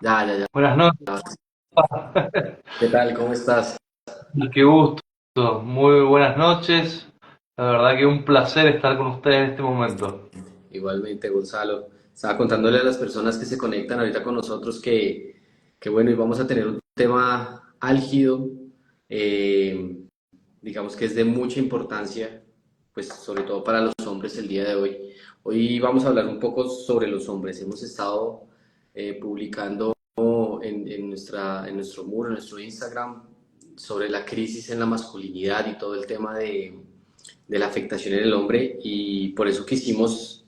Ya, ya, ya. Buenas noches, ¿Qué tal? ¿Cómo estás? qué gusto, muy buenas noches. La verdad que un placer estar con ustedes en este momento. Igualmente, Gonzalo. Estaba contándole a las personas que se conectan ahorita con nosotros que bueno, y vamos a tener un tema álgido, eh, digamos que es de mucha importancia, pues sobre todo para los hombres el día de hoy. Hoy vamos a hablar un poco sobre los hombres. Hemos estado publicando en nuestro muro, en nuestro Instagram, sobre la crisis en la masculinidad y todo el tema de la afectación en el hombre y por eso quisimos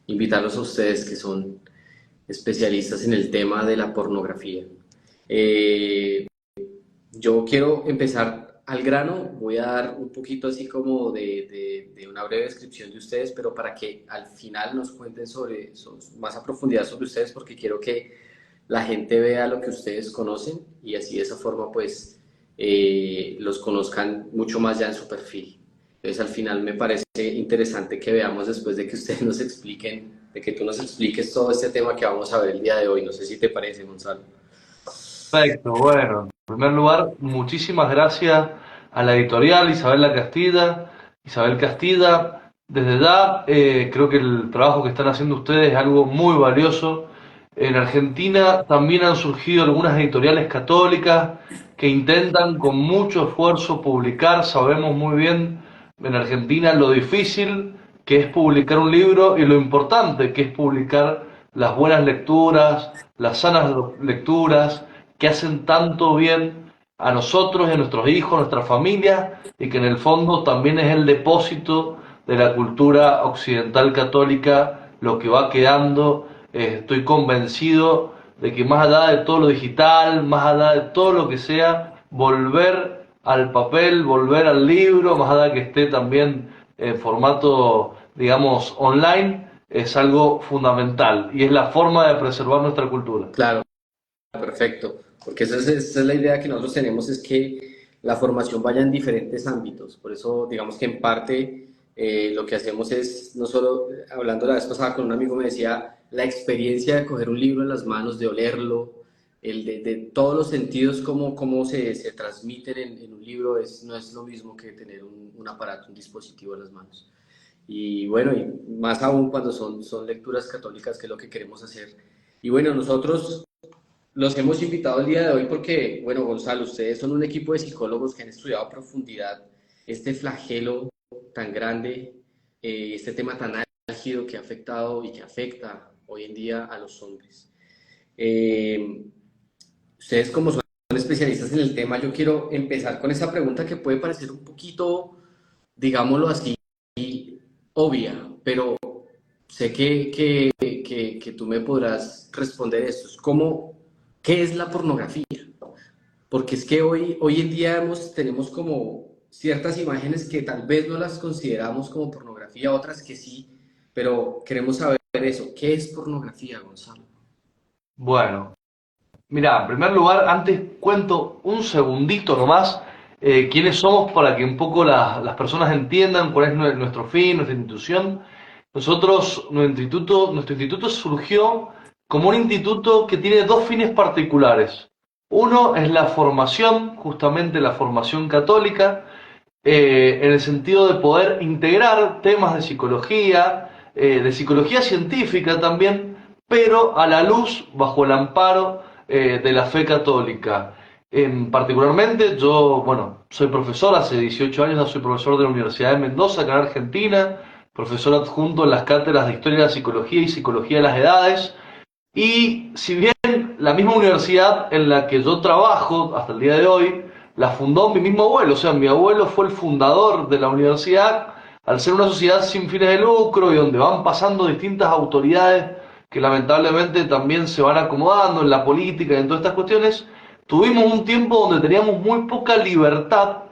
invitarlos a ustedes que son especialistas en el tema de la pornografía. Eh, yo quiero empezar al grano, voy a dar un poquito así como de una breve descripción de ustedes, pero para que al final nos cuenten más a profundidad sobre ustedes, porque quiero que la gente vea lo que ustedes conocen y así de esa forma pues los conozcan mucho más ya en su perfil. Entonces al final me parece interesante que veamos después de que ustedes nos expliquen, de que tú nos expliques todo este tema que vamos a ver el día de hoy. No sé si te parece, Gonzalo. Perfecto, bueno, en primer lugar, muchísimas gracias a la editorial Isabel Castilla. Isabel Castilla, desde ya creo que el trabajo que están haciendo ustedes es algo muy valioso. En Argentina también han surgido algunas editoriales católicas que intentan con mucho esfuerzo publicar. Sabemos muy bien en Argentina lo difícil que es publicar un libro y lo importante que es publicar las buenas lecturas, las sanas lecturas que hacen tanto bien a nosotros y a nuestros hijos, a nuestra familia, y que en el fondo también es el depósito de la cultura occidental católica, lo que va quedando. Estoy convencido de que más allá de todo lo digital, más allá de todo lo que sea, volver al papel, volver al libro, más allá de que esté también en formato, digamos, online, es algo fundamental y es la forma de preservar nuestra cultura. Claro, perfecto, porque esa es la idea que nosotros tenemos, es que la formación vaya en diferentes ámbitos. Por eso, digamos que en parte lo que hacemos es, no solo, hablando la vez pasada con un amigo me decía, la experiencia de coger un libro en las manos, de olerlo, de todos los sentidos, cómo se transmiten en un libro, no es lo mismo que tener un aparato, un dispositivo en las manos. Y bueno, y más aún cuando son lecturas católicas, que es lo que queremos hacer. Y bueno, nosotros los hemos invitado el día de hoy porque, bueno, Gonzalo, ustedes son un equipo de psicólogos que han estudiado a profundidad este flagelo tan grande, este tema tan álgido que ha afectado y que afecta hoy en día a los hombres. Eh, Ustedes como son especialistas en el tema, yo quiero empezar con esa pregunta que puede parecer un poquito, digámoslo así, obvia, pero sé que tú me podrás responder esto. ¿Qué es la pornografía? Porque es que hoy en día tenemos como ciertas imágenes que tal vez no las consideramos como pornografía, otras que sí, pero queremos saber eso. ¿Qué es pornografía, Gonzalo? Bueno, mira, en primer lugar, antes cuento un segundito nomás quiénes somos para que un poco las personas entiendan cuál es nuestro fin, nuestra institución. Nosotros, nuestro instituto surgió como un instituto que tiene dos fines particulares. Uno es la formación, justamente la formación católica, en el sentido de poder integrar temas de psicología científica también, pero a la luz, bajo el amparo de la fe católica. Particularmente, yo, bueno, soy profesor, hace 18 años ya soy profesor de la Universidad de Mendoza, acá en Argentina, profesor adjunto en las cátedras de Historia de la Psicología y Psicología de las Edades, y si bien la misma universidad en la que yo trabajo hasta el día de hoy, la fundó mi mismo abuelo, o sea, mi abuelo fue el fundador de la universidad, al ser una sociedad sin fines de lucro y donde van pasando distintas autoridades que lamentablemente también se van acomodando en la política y en todas estas cuestiones, tuvimos un tiempo donde teníamos muy poca libertad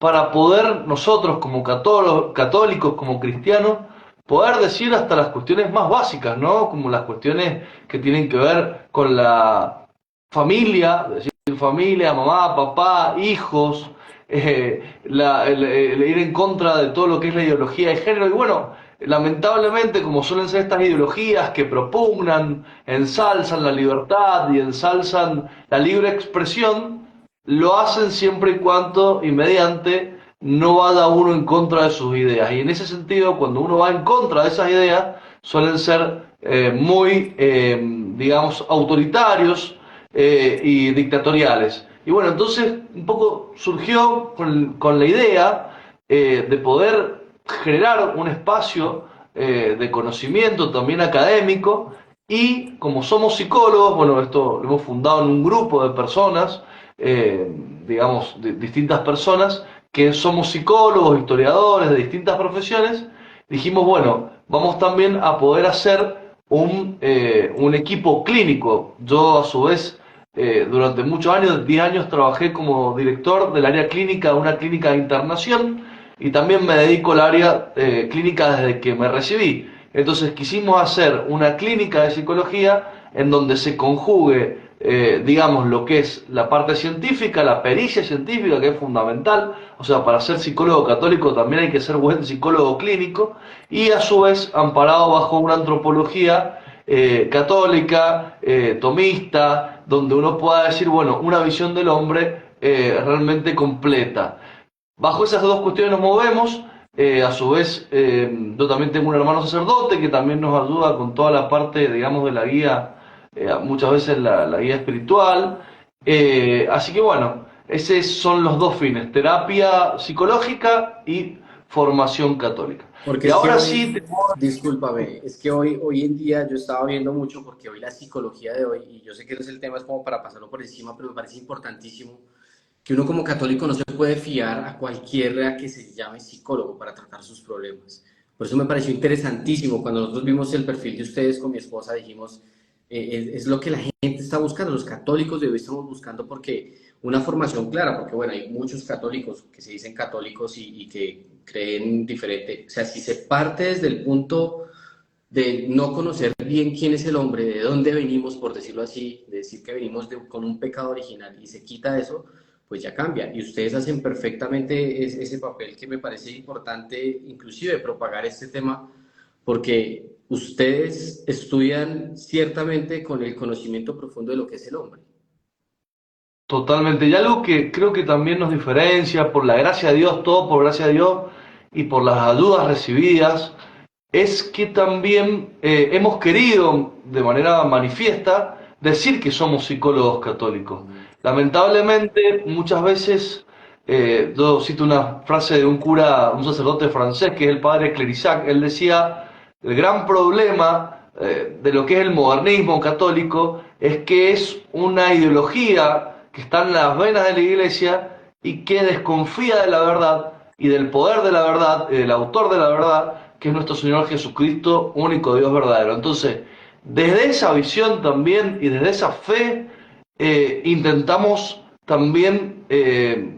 para poder nosotros como católicos, como cristianos, poder decir hasta las cuestiones más básicas, ¿no? Como las cuestiones que tienen que ver con la familia, decir familia, mamá, papá, hijos, el ir en contra de todo lo que es la ideología de género. Y bueno, lamentablemente, como suelen ser estas ideologías que propugnan, ensalzan la libertad y ensalzan la libre expresión, lo hacen siempre y cuando y mediante no vaya uno en contra de sus ideas. Y en ese sentido, cuando uno va en contra de esas ideas, suelen ser muy, digamos, autoritarios y dictatoriales. Y bueno, entonces un poco surgió con la idea de poder generar un espacio de conocimiento también académico y como somos psicólogos, bueno, esto lo hemos fundado en un grupo de personas, eh, digamos, de distintas personas que somos psicólogos, historiadores de distintas profesiones, dijimos, bueno, vamos también a poder hacer un equipo clínico. Yo a su vez durante muchos años, 10 años, trabajé como director del área clínica de una clínica de internación y también me dedico al área clínica desde que me recibí. Entonces quisimos hacer una clínica de psicología en donde se conjugue, digamos, lo que es la parte científica, la pericia científica, que es fundamental. O sea, para ser psicólogo católico también hay que ser buen psicólogo clínico y a su vez amparado bajo una antropología católica, tomista, donde uno pueda decir, bueno, una visión del hombre realmente completa. Bajo esas dos cuestiones nos movemos. A su vez, yo también tengo un hermano sacerdote que también nos ayuda con toda la parte, digamos, de la guía, muchas veces la guía espiritual. Así que bueno, esos son los dos fines, terapia psicológica y formación católica. Porque Y es que ahora hoy, sí, discúlpame, es que hoy en día yo estaba viendo mucho porque hoy la psicología de hoy, y yo sé que no es el tema, es como para pasarlo por encima, pero me parece importantísimo que uno como católico no se puede fiar a cualquiera que se llame psicólogo para tratar sus problemas. Por eso me pareció interesantísimo. Cuando nosotros vimos el perfil de ustedes con mi esposa, dijimos, es lo que la gente está buscando, los católicos de hoy estamos buscando porque una formación clara, porque bueno, hay muchos católicos que se dicen católicos y que creen diferente. O sea, si se parte desde el punto de no conocer bien quién es el hombre, de dónde venimos, por decirlo así, de decir que venimos con un pecado original y se quita eso, pues ya cambia. Y ustedes hacen perfectamente ese papel que me parece importante, inclusive propagar este tema, porque ustedes estudian ciertamente con el conocimiento profundo de lo que es el hombre. totalmente. Y algo que creo que también nos diferencia, por la gracia de Dios, todo por gracia de Dios y por las ayudas recibidas, es que también hemos querido, de manera manifiesta, decir que somos psicólogos católicos. Lamentablemente, muchas veces, yo cito una frase de un cura, un sacerdote francés, que es el padre Clérisac, él decía, el gran problema de lo que es el modernismo católico es que es una ideología que está en las venas de la iglesia y que desconfía de la verdad y del poder de la verdad y del autor de la verdad, que es nuestro Señor Jesucristo, único Dios verdadero. Entonces, desde esa visión también y desde esa fe, intentamos también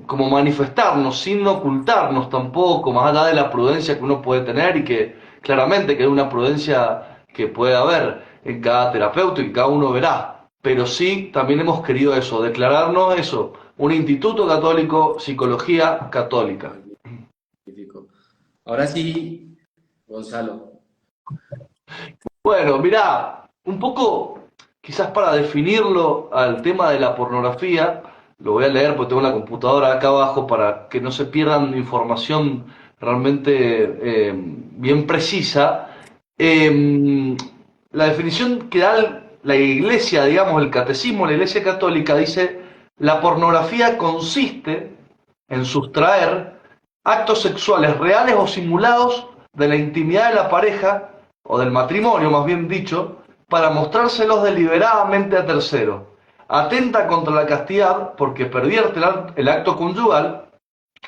como manifestarnos, sin ocultarnos tampoco, más allá de la prudencia que uno puede tener y que claramente que es una prudencia que puede haber en cada terapeuta y que cada uno verá. Pero sí, también hemos querido eso, declararnos eso, un instituto católico, psicología católica. Magnífico. Ahora sí, Gonzalo. Bueno, mirá, un poco, quizás para definirlo al tema de la pornografía, lo voy a leer porque tengo la computadora acá abajo para que no se pierdan información realmente bien precisa. Eh, la definición que da la iglesia, digamos, el catecismo de la iglesia católica dice, la pornografía consiste en sustraer actos sexuales reales o simulados de la intimidad de la pareja o del matrimonio, más bien dicho, para mostrárselos deliberadamente a terceros. Atenta contra la castidad porque pervierte el acto conyugal,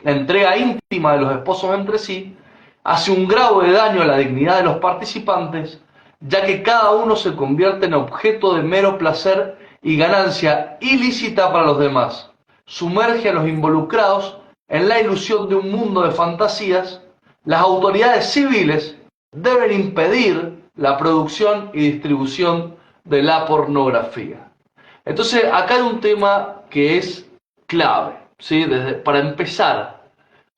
la entrega íntima de los esposos entre sí, hace un grave daño a la dignidad de los participantes, ya que cada uno se convierte en objeto de mero placer y ganancia ilícita para los demás. Sumerge a los involucrados en la ilusión de un mundo de fantasías. Las autoridades civiles deben impedir la producción y distribución de la pornografía. Entonces, acá hay un tema que es clave, ¿sí? Para empezar,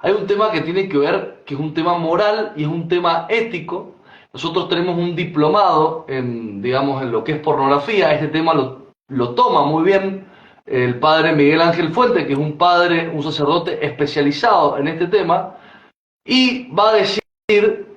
hay un tema que tiene que ver, que es un tema moral y es un tema ético. Nosotros tenemos un diplomado en, digamos, en lo que es pornografía. Este tema lo toma muy bien el padre Miguel Ángel Fuente, que es un padre, un sacerdote especializado en este tema, y va a decir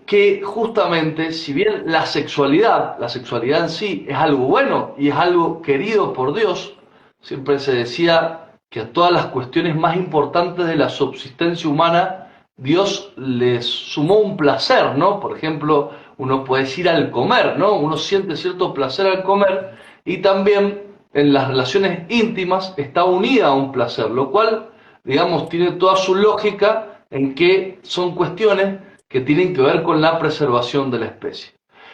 que justamente, si bien la sexualidad en sí es algo bueno y es algo querido por Dios, siempre se decía que a todas las cuestiones más importantes de la subsistencia humana, Dios les sumó un placer, ¿no? Por ejemplo, uno puede decir al comer, ¿no? Uno siente cierto placer al comer y también en las relaciones íntimas está unida a un placer, lo cual, digamos, tiene toda su lógica en que son cuestiones que tienen que ver con la preservación de la especie.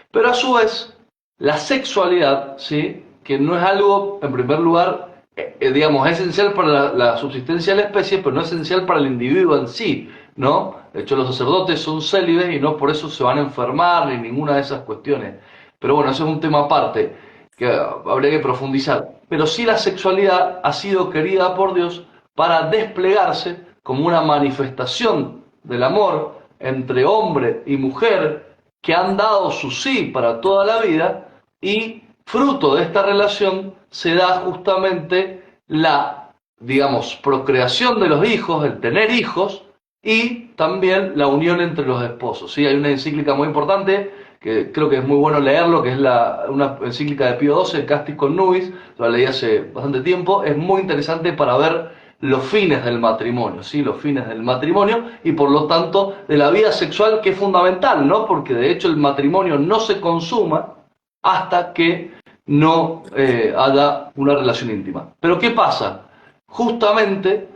Pero a su vez, la sexualidad, ¿sí? Que no es algo, en primer lugar, digamos, esencial para la subsistencia de la especie, pero no es esencial para el individuo en sí, ¿no? De hecho, los sacerdotes son célibes y no por eso se van a enfermar ni ninguna de esas cuestiones. Pero bueno, eso es un tema aparte que habría que profundizar. Pero sí la sexualidad ha sido querida por Dios para desplegarse como una manifestación del amor entre hombre y mujer que han dado su sí para toda la vida y fruto de esta relación se da justamente la, digamos, procreación de los hijos, el tener hijos y también la unión entre los esposos. ¿Sí? Hay una encíclica muy importante que creo que es muy bueno leerlo, que es una encíclica de Pío XII, Castis Connubiis, la leí hace bastante tiempo, es muy interesante para ver los fines del matrimonio, ¿sí? Los fines del matrimonio y por lo tanto de la vida sexual, que es fundamental, ¿no? Porque de hecho el matrimonio no se consuma hasta que no haya una relación íntima. Pero ¿qué pasa? Justamente,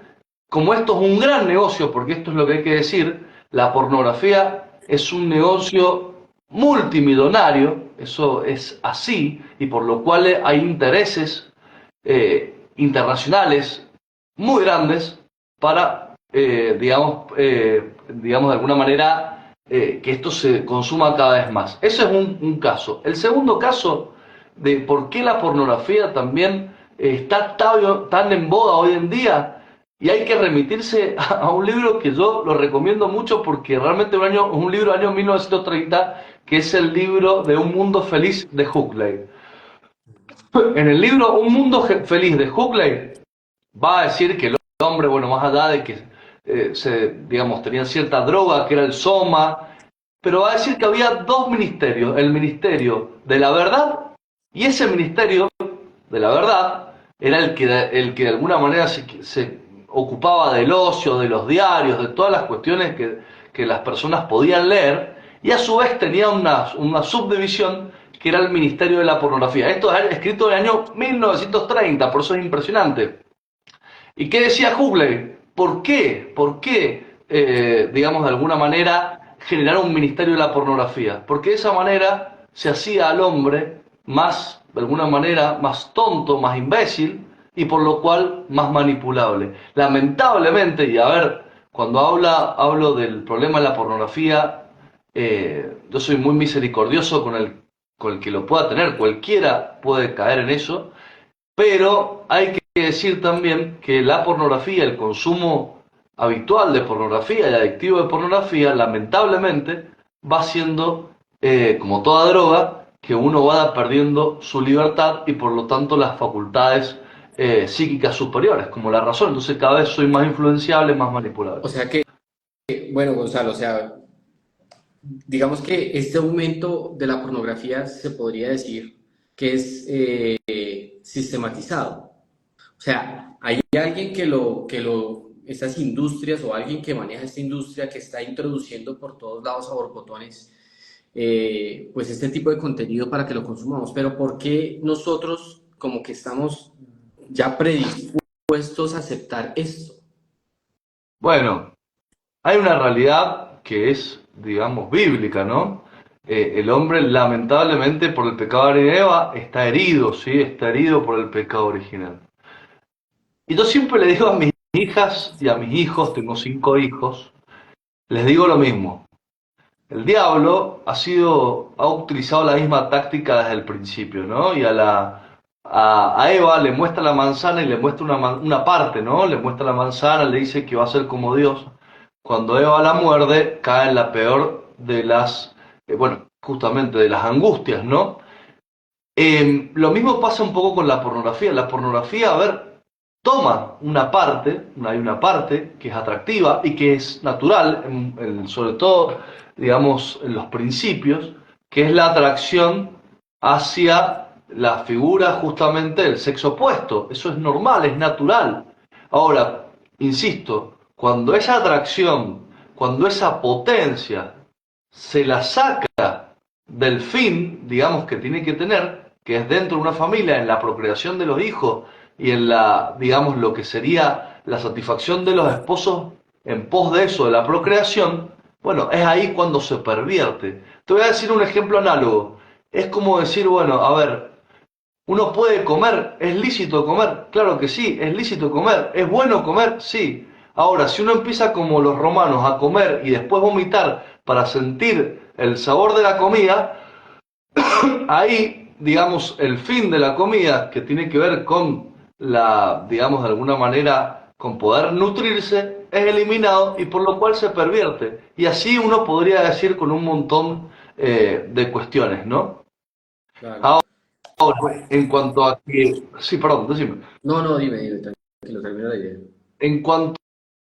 como esto es un gran negocio, porque esto es lo que hay que decir, la pornografía es un negocio multimillonario, eso es así, y por lo cual hay intereses internacionales muy grandes para, digamos de alguna manera, que esto se consuma cada vez más. Ese es un caso. El segundo caso de por qué la pornografía también está tan en boga hoy en día, y hay que remitirse a un libro que yo lo recomiendo mucho porque realmente es un libro del año 1930, que es el libro de Un Mundo Feliz de Huxley. En el libro Un Mundo Feliz de Huxley va a decir que el hombre, bueno, más allá de que digamos, tenían cierta droga, que era el soma, pero va a decir que había dos ministerios, el ministerio de la verdad, y ese ministerio de la verdad era el que de alguna manera se ocupaba del ocio, de los diarios, de todas las cuestiones que las personas podían leer, y a su vez tenía una subdivisión que era el ministerio de la pornografía. Esto es escrito en el año 1930, por eso es impresionante. ¿Y qué decía Huxley? ¿Por qué? ¿Por qué, digamos, de alguna manera generar un ministerio de la pornografía? Porque de esa manera se hacía al hombre más, de alguna manera, más tonto, más imbécil y por lo cual más manipulable. Lamentablemente, y a ver, cuando hablo del problema de la pornografía, yo soy muy misericordioso con el que lo pueda tener, cualquiera puede caer en eso, pero hay que decir también que la pornografía, el consumo habitual de pornografía y adictivo de pornografía, lamentablemente, va siendo, como toda droga, que uno va perdiendo su libertad y por lo tanto las facultades psíquicas superiores, como la razón. Entonces cada vez soy más influenciable, más manipulable. O sea que, bueno, Gonzalo, o sea, digamos que este aumento de la pornografía se podría decir que es sistematizado. O sea, hay alguien estas industrias o alguien que maneja esta industria que está introduciendo por todos lados a borbotones, pues este tipo de contenido para que lo consumamos. Pero ¿por qué nosotros como que estamos ya predispuestos a aceptar esto? Bueno, hay una realidad que es, digamos, bíblica, ¿no? El hombre, lamentablemente, por el pecado de Eva, está herido, ¿sí? Está herido por el pecado original. Y yo siempre le digo a mis hijas y a mis hijos, tengo 5 hijos, les digo lo mismo. El diablo ha utilizado la misma táctica desde el principio, ¿no? Y a Eva le muestra la manzana y le muestra una parte, ¿no? Le muestra la manzana, le dice que va a ser como Dios, cuando Eva la muerde, cae en la peor de las, bueno, justamente de las angustias, ¿no? Lo mismo pasa un poco con la pornografía. La pornografía, a ver, toma una parte, hay una parte que es atractiva y que es natural, sobre todo, digamos, en los principios, que es la atracción hacia la figura justamente del sexo opuesto. Eso es normal, es natural. Ahora, insisto, cuando esa atracción, cuando esa potencia se la saca del fin, digamos, que tiene que tener, que es dentro de una familia, en la procreación de los hijos y en la, digamos, lo que sería la satisfacción de los esposos en pos de eso, de la procreación, bueno, es ahí cuando se pervierte. Te voy a decir un ejemplo análogo. Es como decir, bueno, a ver, uno puede comer, ¿es lícito comer? Claro que sí, es lícito comer. ¿Es bueno comer? Sí. Ahora, si uno empieza como los romanos a comer y después vomitar para sentir el sabor de la comida, ahí, digamos, el fin de la comida, que tiene que ver con la, digamos, de alguna manera, con poder nutrirse, es eliminado y por lo cual se pervierte. Y así uno podría decir con un montón de cuestiones, ¿no? Claro. Ahora, en cuanto a que... Sí, perdón, decime. No, no, dime, tranquilo, termina la idea. En cuanto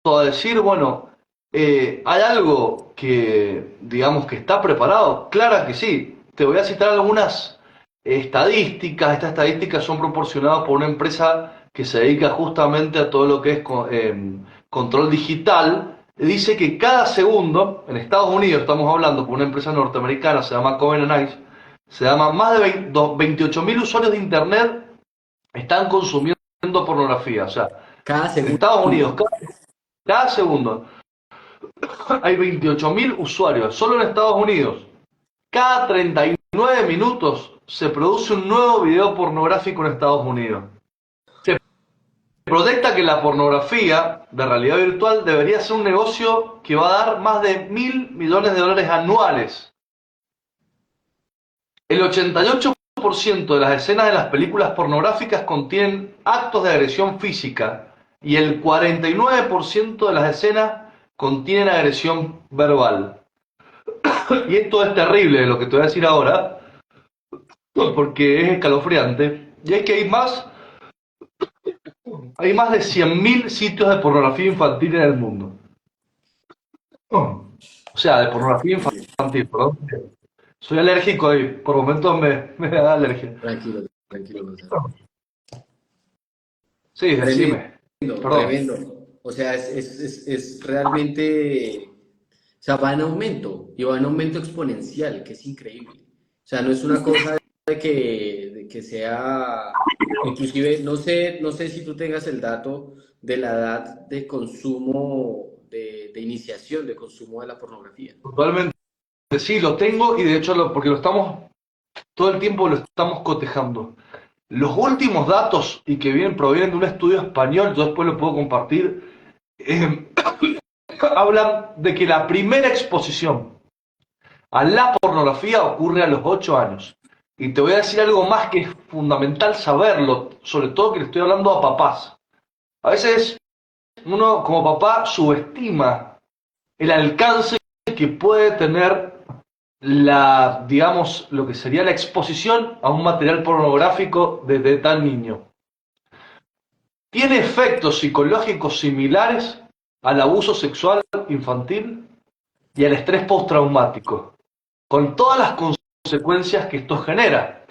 a decir, bueno, ¿hay algo que, digamos, que está preparado? Claro que sí. Te voy a citar algunas estadísticas. Estas estadísticas son proporcionadas por una empresa que se dedica justamente a todo lo que es control digital. Dice que cada segundo, en Estados Unidos estamos hablando, por una empresa norteamericana, se llama Cohen Ice, se llama más de 28.000 usuarios de Internet están consumiendo pornografía. O sea, Cada en Estados Unidos, segundo. cada segundo hay 28.000 usuarios, solo en Estados Unidos. Cada 39 minutos se produce un nuevo video pornográfico en Estados Unidos. Se proyecta que la pornografía de realidad virtual debería ser un negocio que va a dar más de 1.000 millones de dólares anuales. El 88% de las escenas de las películas pornográficas contienen actos de agresión física y el 49% de las escenas contienen agresión verbal. Y esto es terrible, lo que te voy a decir ahora, porque es escalofriante. Y es que hay más de 100.000 sitios de pornografía infantil en el mundo. O sea, de pornografía infantil, perdón. Soy alérgico y por momentos me da alergia. Tranquilo, tranquilo, Gonzalo. Sí, Tremendo, decime. Perdón. tremendo. O sea, es realmente, o sea, va en aumento y va en aumento exponencial, que es increíble. O sea, no es una cosa de que sea, inclusive, no sé si tú tengas el dato de la edad de consumo, de iniciación de consumo de la pornografía. Totalmente. Sí, lo tengo y de hecho porque lo estamos, todo el tiempo lo estamos cotejando. Los últimos datos y que provienen de un estudio español, yo después lo puedo compartir, eh, hablan de que la primera exposición a la pornografía ocurre a los 8 años. Y te voy a decir algo más que es fundamental saberlo, sobre todo que le estoy hablando a papás. A veces uno como papá subestima el alcance que puede tener digamos, lo que sería la exposición a un material pornográfico desde tan niño. ¿Tiene efectos psicológicos similares al abuso sexual infantil y al estrés postraumático, con todas las consecuencias que esto genera?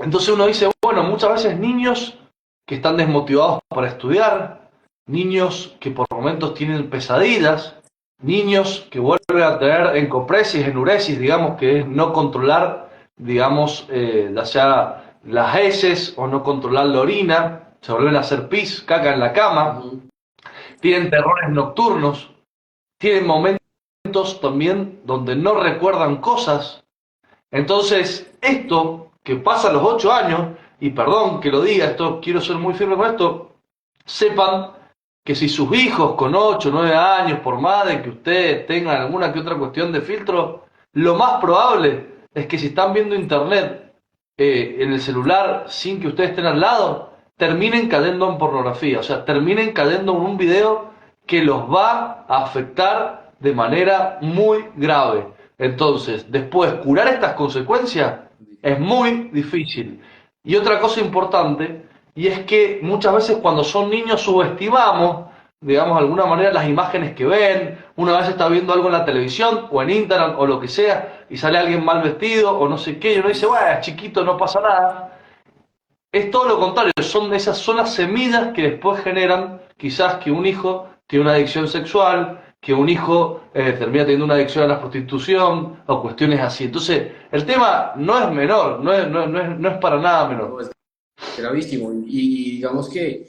Entonces uno dice, bueno, muchas veces niños que están desmotivados para estudiar, niños que por momentos tienen pesadillas, niños que vuelven a tener encopresis, enuresis, digamos, que es no controlar, digamos, ya sea las heces o no controlar la orina, se vuelven a hacer pis, caca en la cama, Ujú. tienen terrores nocturnos, tienen momentos también donde no recuerdan cosas. Entonces, esto que pasa a los 8 años, y perdón que lo diga, esto quiero ser muy firme con esto, sepan que si sus hijos con 8 o 9 años, por más de que ustedes tengan alguna que otra cuestión de filtro, lo más probable es que si están viendo internet en el celular sin que ustedes estén al lado, terminen cayendo en pornografía, o sea, terminen cayendo en un video que los va a afectar de manera muy grave. Entonces, después, curar estas consecuencias es muy difícil. Y otra cosa importante, y es que muchas veces cuando son niños subestimamos, digamos, de alguna manera las imágenes que ven. Una vez está viendo algo en la televisión o en Instagram o lo que sea, y sale alguien mal vestido o no sé qué, y uno dice, bueno, es chiquito, no pasa nada. Es todo lo contrario, son las semillas que después generan quizás que un hijo tiene una adicción sexual, que un hijo termina teniendo una adicción a la prostitución o cuestiones así. Entonces, el tema no es menor, no es para nada No, menor. es gravísimo. Y digamos que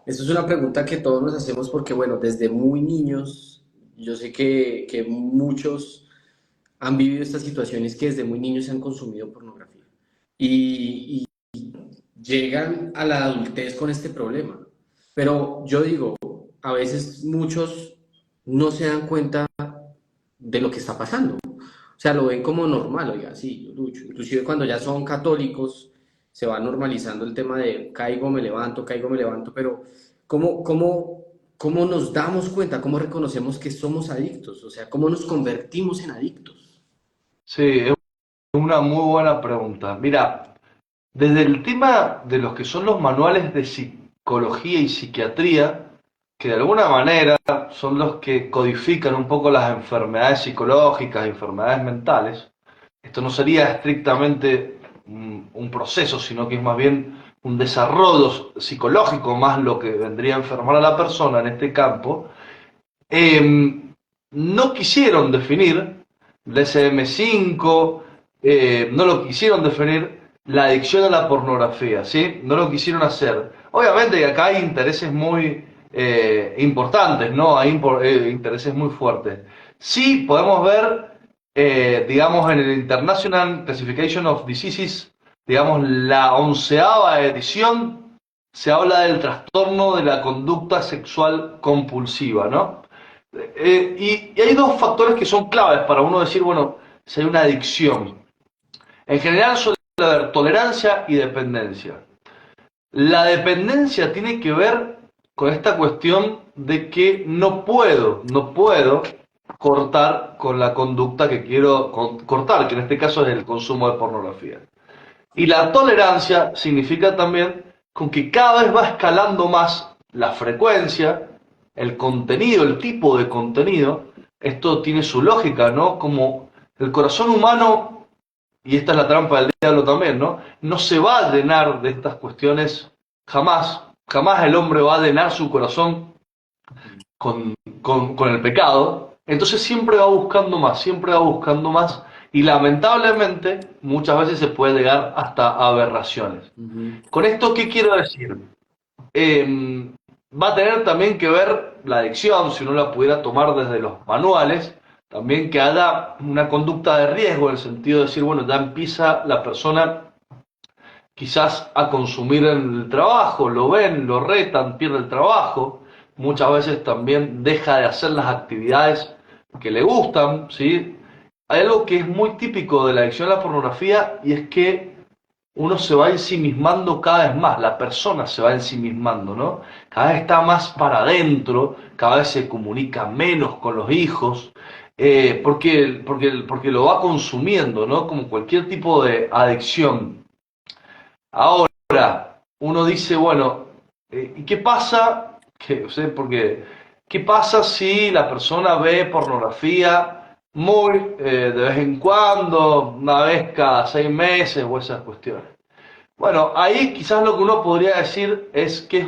esto es una pregunta que todos nos hacemos porque, bueno, desde muy niños, yo sé que muchos han vivido estas situaciones que desde muy niños se han consumido pornografía. Y llegan a la adultez con este problema. Pero yo digo, a veces muchos no se dan cuenta de lo que está pasando. O sea, lo ven como normal, oiga, sí, yo lucho. Inclusive cuando ya son católicos, se va normalizando el tema de caigo, me levanto, pero ¿cómo nos damos cuenta? ¿Cómo reconocemos que somos adictos? O sea, ¿cómo nos convertimos en adictos? Sí, es una muy buena pregunta. Mira, desde el tema de los que son los manuales de psicología y psiquiatría, que de alguna manera son los que codifican un poco las enfermedades psicológicas, enfermedades mentales, esto no sería estrictamente un proceso, sino que es más bien un desarrollo psicológico, más lo que vendría a enfermar a la persona en este campo. No quisieron definir DSM-5, no lo quisieron definir la adicción a la pornografía, ¿sí? No lo quisieron hacer. Obviamente que acá hay intereses muy importantes, ¿no? Hay intereses muy fuertes. Sí podemos ver, digamos, en el International Classification of Diseases, digamos, la 11ª edición, se habla del trastorno de la conducta sexual compulsiva, ¿no? Y hay dos factores que son claves para uno decir, bueno, si hay una adicción. En general suele haber tolerancia y dependencia. La dependencia tiene que ver con esta cuestión de que no puedo cortar con la conducta que quiero cortar, que en este caso es el consumo de pornografía. Y la tolerancia significa también con que cada vez va escalando más la frecuencia, el contenido, el tipo de contenido. Esto tiene su lógica, ¿no? Como el corazón humano, y esta es la trampa del diablo también, ¿no? No se va a llenar de estas cuestiones jamás. Jamás el hombre va a llenar su corazón con, con el pecado, entonces siempre va buscando más, siempre va buscando más, y lamentablemente muchas veces se puede llegar hasta aberraciones. Ujú. ¿Con esto qué quiero decir? Va a tener también que ver la adicción, si uno la pudiera tomar desde los manuales, también que haya una conducta de riesgo, en el sentido de decir, bueno, ya empieza la persona quizás a consumir en el trabajo, lo ven, lo retan, pierde el trabajo, muchas veces también deja de hacer las actividades que le gustan, ¿sí? Hay algo que es muy típico de la adicción a la pornografía y es que uno se va ensimismando cada vez más, la persona se va ensimismando, ¿no? Cada vez está más para adentro, cada vez se comunica menos con los hijos, porque lo va consumiendo, ¿no? Como cualquier tipo de adicción. Ahora, uno dice, bueno, ¿y qué pasa? Porque, ¿qué pasa si la persona ve pornografía muy de vez en cuando, una vez cada 6 meses o esas cuestiones? Bueno, ahí quizás lo que uno podría decir es que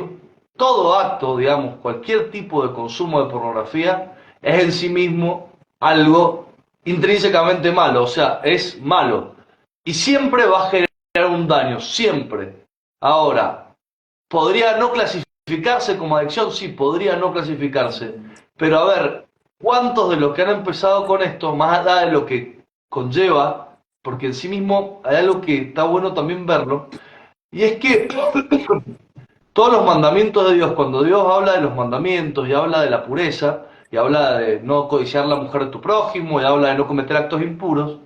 todo acto, digamos, cualquier tipo de consumo de pornografía es en sí mismo algo intrínsecamente malo, o sea, es malo. Y siempre va a generar un daño, siempre. Ahora, ¿podría no clasificarse como adicción? Sí, podría no clasificarse. Pero a ver, ¿cuántos de los que han empezado con esto, más allá de lo que conlleva, porque en sí mismo hay algo que está bueno también verlo, y es que todos los mandamientos de Dios, cuando Dios habla de los mandamientos y habla de la pureza, y habla de no codiciar la mujer de tu prójimo, y habla de no cometer actos impuros,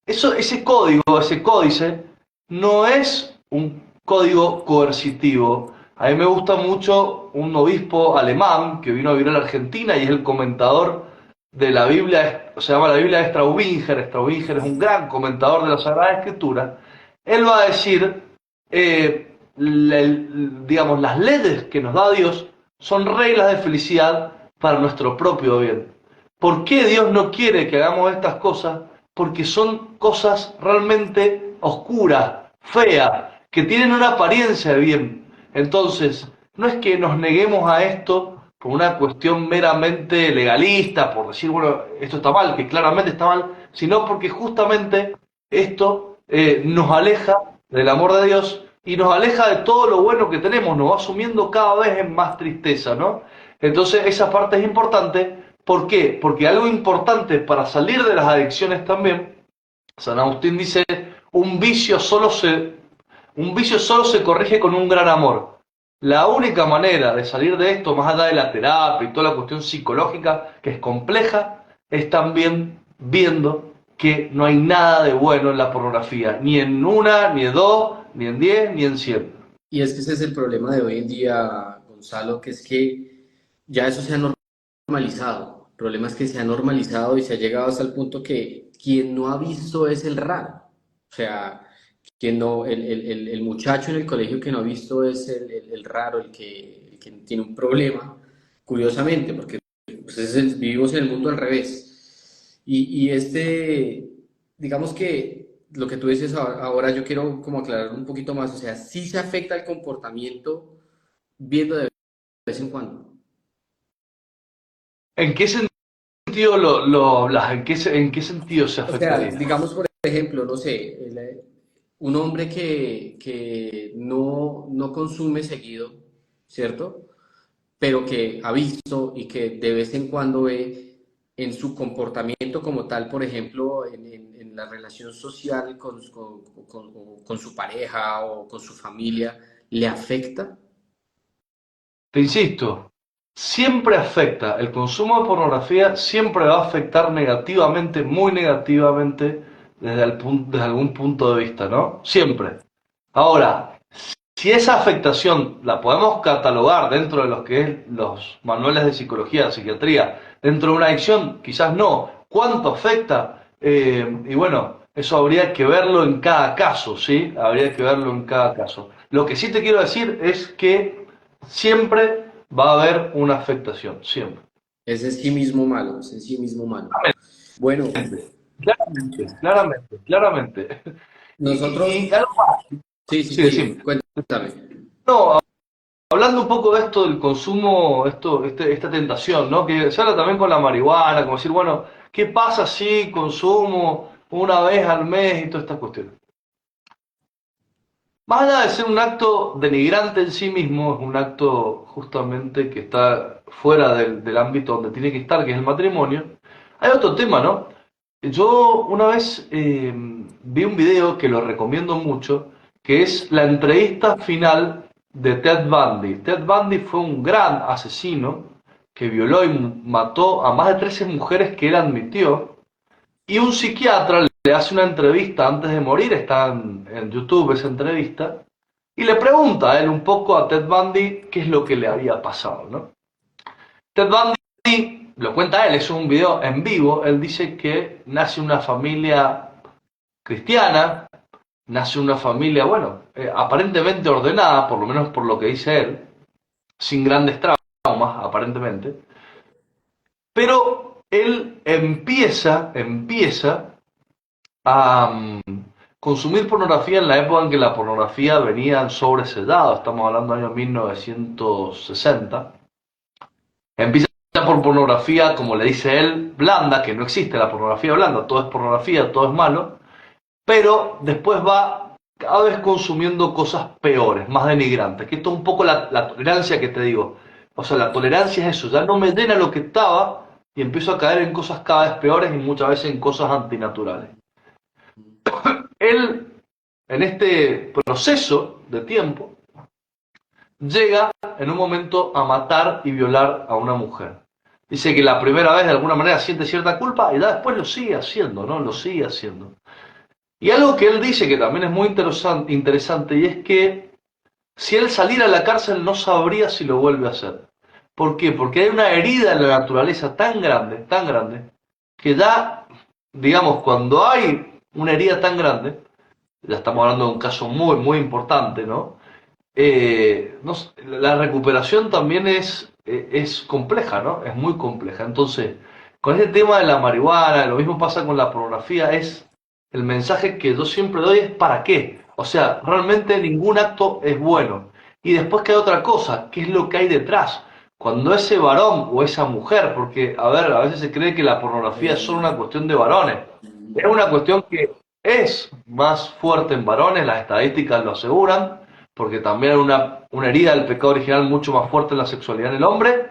ese código, ese códice, no es un código coercitivo, A mí me gusta mucho un obispo alemán que vino a vivir a la Argentina y es el comentador de la Biblia, se llama la Biblia de Straubinger. Straubinger es un gran comentador de la Sagrada Escritura. Él va a decir, digamos, las leyes que nos da Dios son reglas de felicidad para nuestro propio bien. ¿Por qué Dios no quiere que hagamos estas cosas? Porque son cosas realmente oscuras, feas, que tienen una apariencia de bien. Entonces, no es que nos neguemos a esto por una cuestión meramente legalista, por decir, bueno, esto está mal, que claramente está mal, sino porque justamente esto nos aleja del amor de Dios y nos aleja de todo lo bueno que tenemos, nos va sumiendo cada vez en más tristeza, ¿no? Entonces, esa parte es importante. ¿Por qué? Porque algo importante para salir de las adicciones también, San Agustín dice, un vicio solo se, un vicio solo se corrige con un gran amor. La única manera de salir de esto, más allá de la terapia y toda la cuestión psicológica, que es compleja, es también viendo que no hay nada de bueno en la pornografía, ni en una, ni en dos, ni en 10, ni en 100. Y es que ese es el problema de hoy en día, Gonzalo, que es que ya eso se ha normalizado. El problema es que se ha normalizado y se ha llegado hasta el punto que quien no ha visto es el raro. O sea, quien no, el muchacho en el colegio que no ha visto es el raro, el que tiene un problema, curiosamente, porque pues, vivimos en el mundo al revés. Digamos que lo que tú dices ahora, yo quiero como aclarar un poquito más, o sea, sí se afecta el comportamiento viendo de vez en cuando. ¿En qué sentido en qué sentido se O sea, afectaría? digamos, por ejemplo, no sé, un hombre que no consume seguido, ¿cierto? Pero que ha visto y que de vez en cuando ve en su comportamiento como tal, por ejemplo, en la relación social con su pareja o con su familia, ¿le afecta? Te insisto, siempre afecta, el consumo de pornografía siempre va a afectar negativamente, muy negativamente, desde algún punto de vista, ¿no? Siempre. Ahora, si esa afectación la podemos catalogar dentro de los que es los manuales de psicología, de psiquiatría, dentro de una adicción, quizás no. ¿Cuánto afecta? Y bueno, eso habría que verlo en cada caso, ¿sí? Habría que verlo en cada caso. Lo que sí te quiero decir es que siempre va a haber una afectación, siempre. Es en sí mismo malo, es en sí mismo malo. Bueno, Claramente, claramente, claramente. Y nosotros, algo más, sí, sí, sí, sí, decime. cuéntame. No, hablando un poco de esto del consumo, esta tentación, ¿no? Que se habla también con la marihuana, como decir, bueno, ¿qué pasa si consumo una vez al mes y todas estas cuestiones? Más allá de ser un acto denigrante en sí mismo, es un acto justamente que está fuera del ámbito donde tiene que estar, que es el matrimonio. Hay otro tema, ¿no? Yo una vez vi un video que lo recomiendo mucho, que es la entrevista final de Ted Bundy. Ted Bundy fue un gran asesino que violó y mató a más de 13 mujeres que él admitió, y un psiquiatra le hace una entrevista antes de morir, está en YouTube esa entrevista, y le pregunta a él un poco a Ted Bundy qué es lo que le había pasado, ¿no? Ted Bundy lo cuenta él, es un video en vivo, él dice que nace una familia cristiana, nace una familia, bueno, aparentemente ordenada, por lo menos por lo que dice él, sin grandes traumas, aparentemente, pero él empieza a consumir pornografía en la época en que la pornografía venía sobresellada, estamos hablando del año 1960. Empieza por pornografía, como le dice él, blanda, que no existe la pornografía blanda, todo es pornografía, todo es malo, pero después va cada vez consumiendo cosas peores, más denigrantes, que esto es un poco la tolerancia que te digo. O sea, la tolerancia es eso, ya no me llena lo que estaba y empiezo a caer en cosas cada vez peores y muchas veces en cosas antinaturales. Él, en este proceso de tiempo, llega en un momento a matar y violar a una mujer. Dice que la primera vez de alguna manera siente cierta culpa y ya después lo sigue haciendo, ¿no? Lo sigue haciendo. Y algo que él dice que también es muy interesante y es que si él saliera a la cárcel no sabría si lo vuelve a hacer. ¿Por qué? Porque hay una herida en la naturaleza tan grande, que ya, digamos, cuando hay una herida tan grande, ya estamos hablando de un caso muy, muy importante, ¿no? La recuperación también es compleja, ¿no? Es muy compleja. Entonces, con este tema de la marihuana, lo mismo pasa con la pornografía, el mensaje que yo siempre doy es ¿para qué? O sea, realmente ningún acto es bueno. Y después queda otra cosa, ¿qué es lo que hay detrás? Cuando ese varón o esa mujer, porque, a ver, a veces se cree que la pornografía es solo una cuestión de varones. Es una cuestión que es más fuerte en varones, las estadísticas lo aseguran, porque también hay una herida del pecado original mucho más fuerte en la sexualidad en el hombre,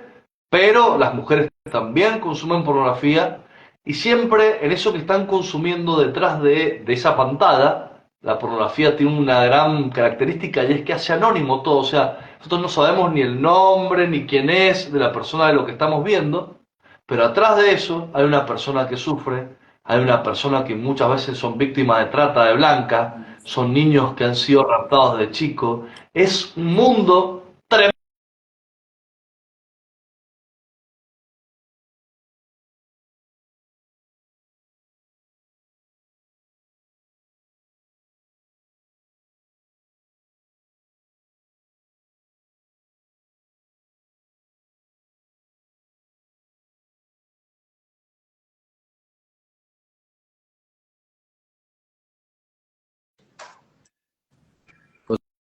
pero las mujeres también consumen pornografía y siempre en eso que están consumiendo detrás de esa pantalla, la pornografía tiene una gran característica y es que hace anónimo todo, o sea, nosotros no sabemos ni el nombre ni quién es de la persona de lo que estamos viendo, pero atrás de eso hay una persona que sufre, hay una persona que muchas veces son víctimas de trata de blancas, son niños que han sido raptados de chicos. Es un mundo tremendo.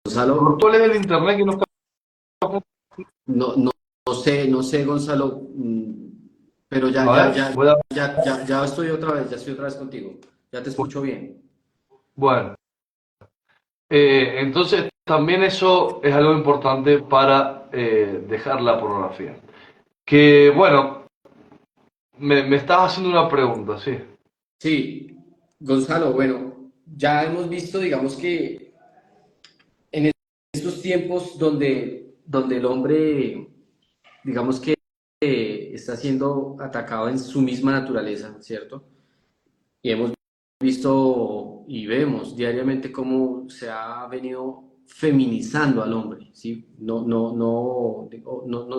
Gonzalo, Cortó el internet que no está. no sé, Gonzalo, pero A ver, voy a. ya estoy otra vez contigo. Ya te escucho bien. Bueno, entonces también eso es algo importante para dejar la pornografía. Que bueno, me estás haciendo una pregunta, sí. Sí, Gonzalo, bueno, ya hemos visto, digamos que en estos tiempos donde el hombre, digamos que está siendo atacado en su misma naturaleza, ¿cierto? Y hemos visto y vemos diariamente cómo se ha venido feminizando al hombre, ¿sí? No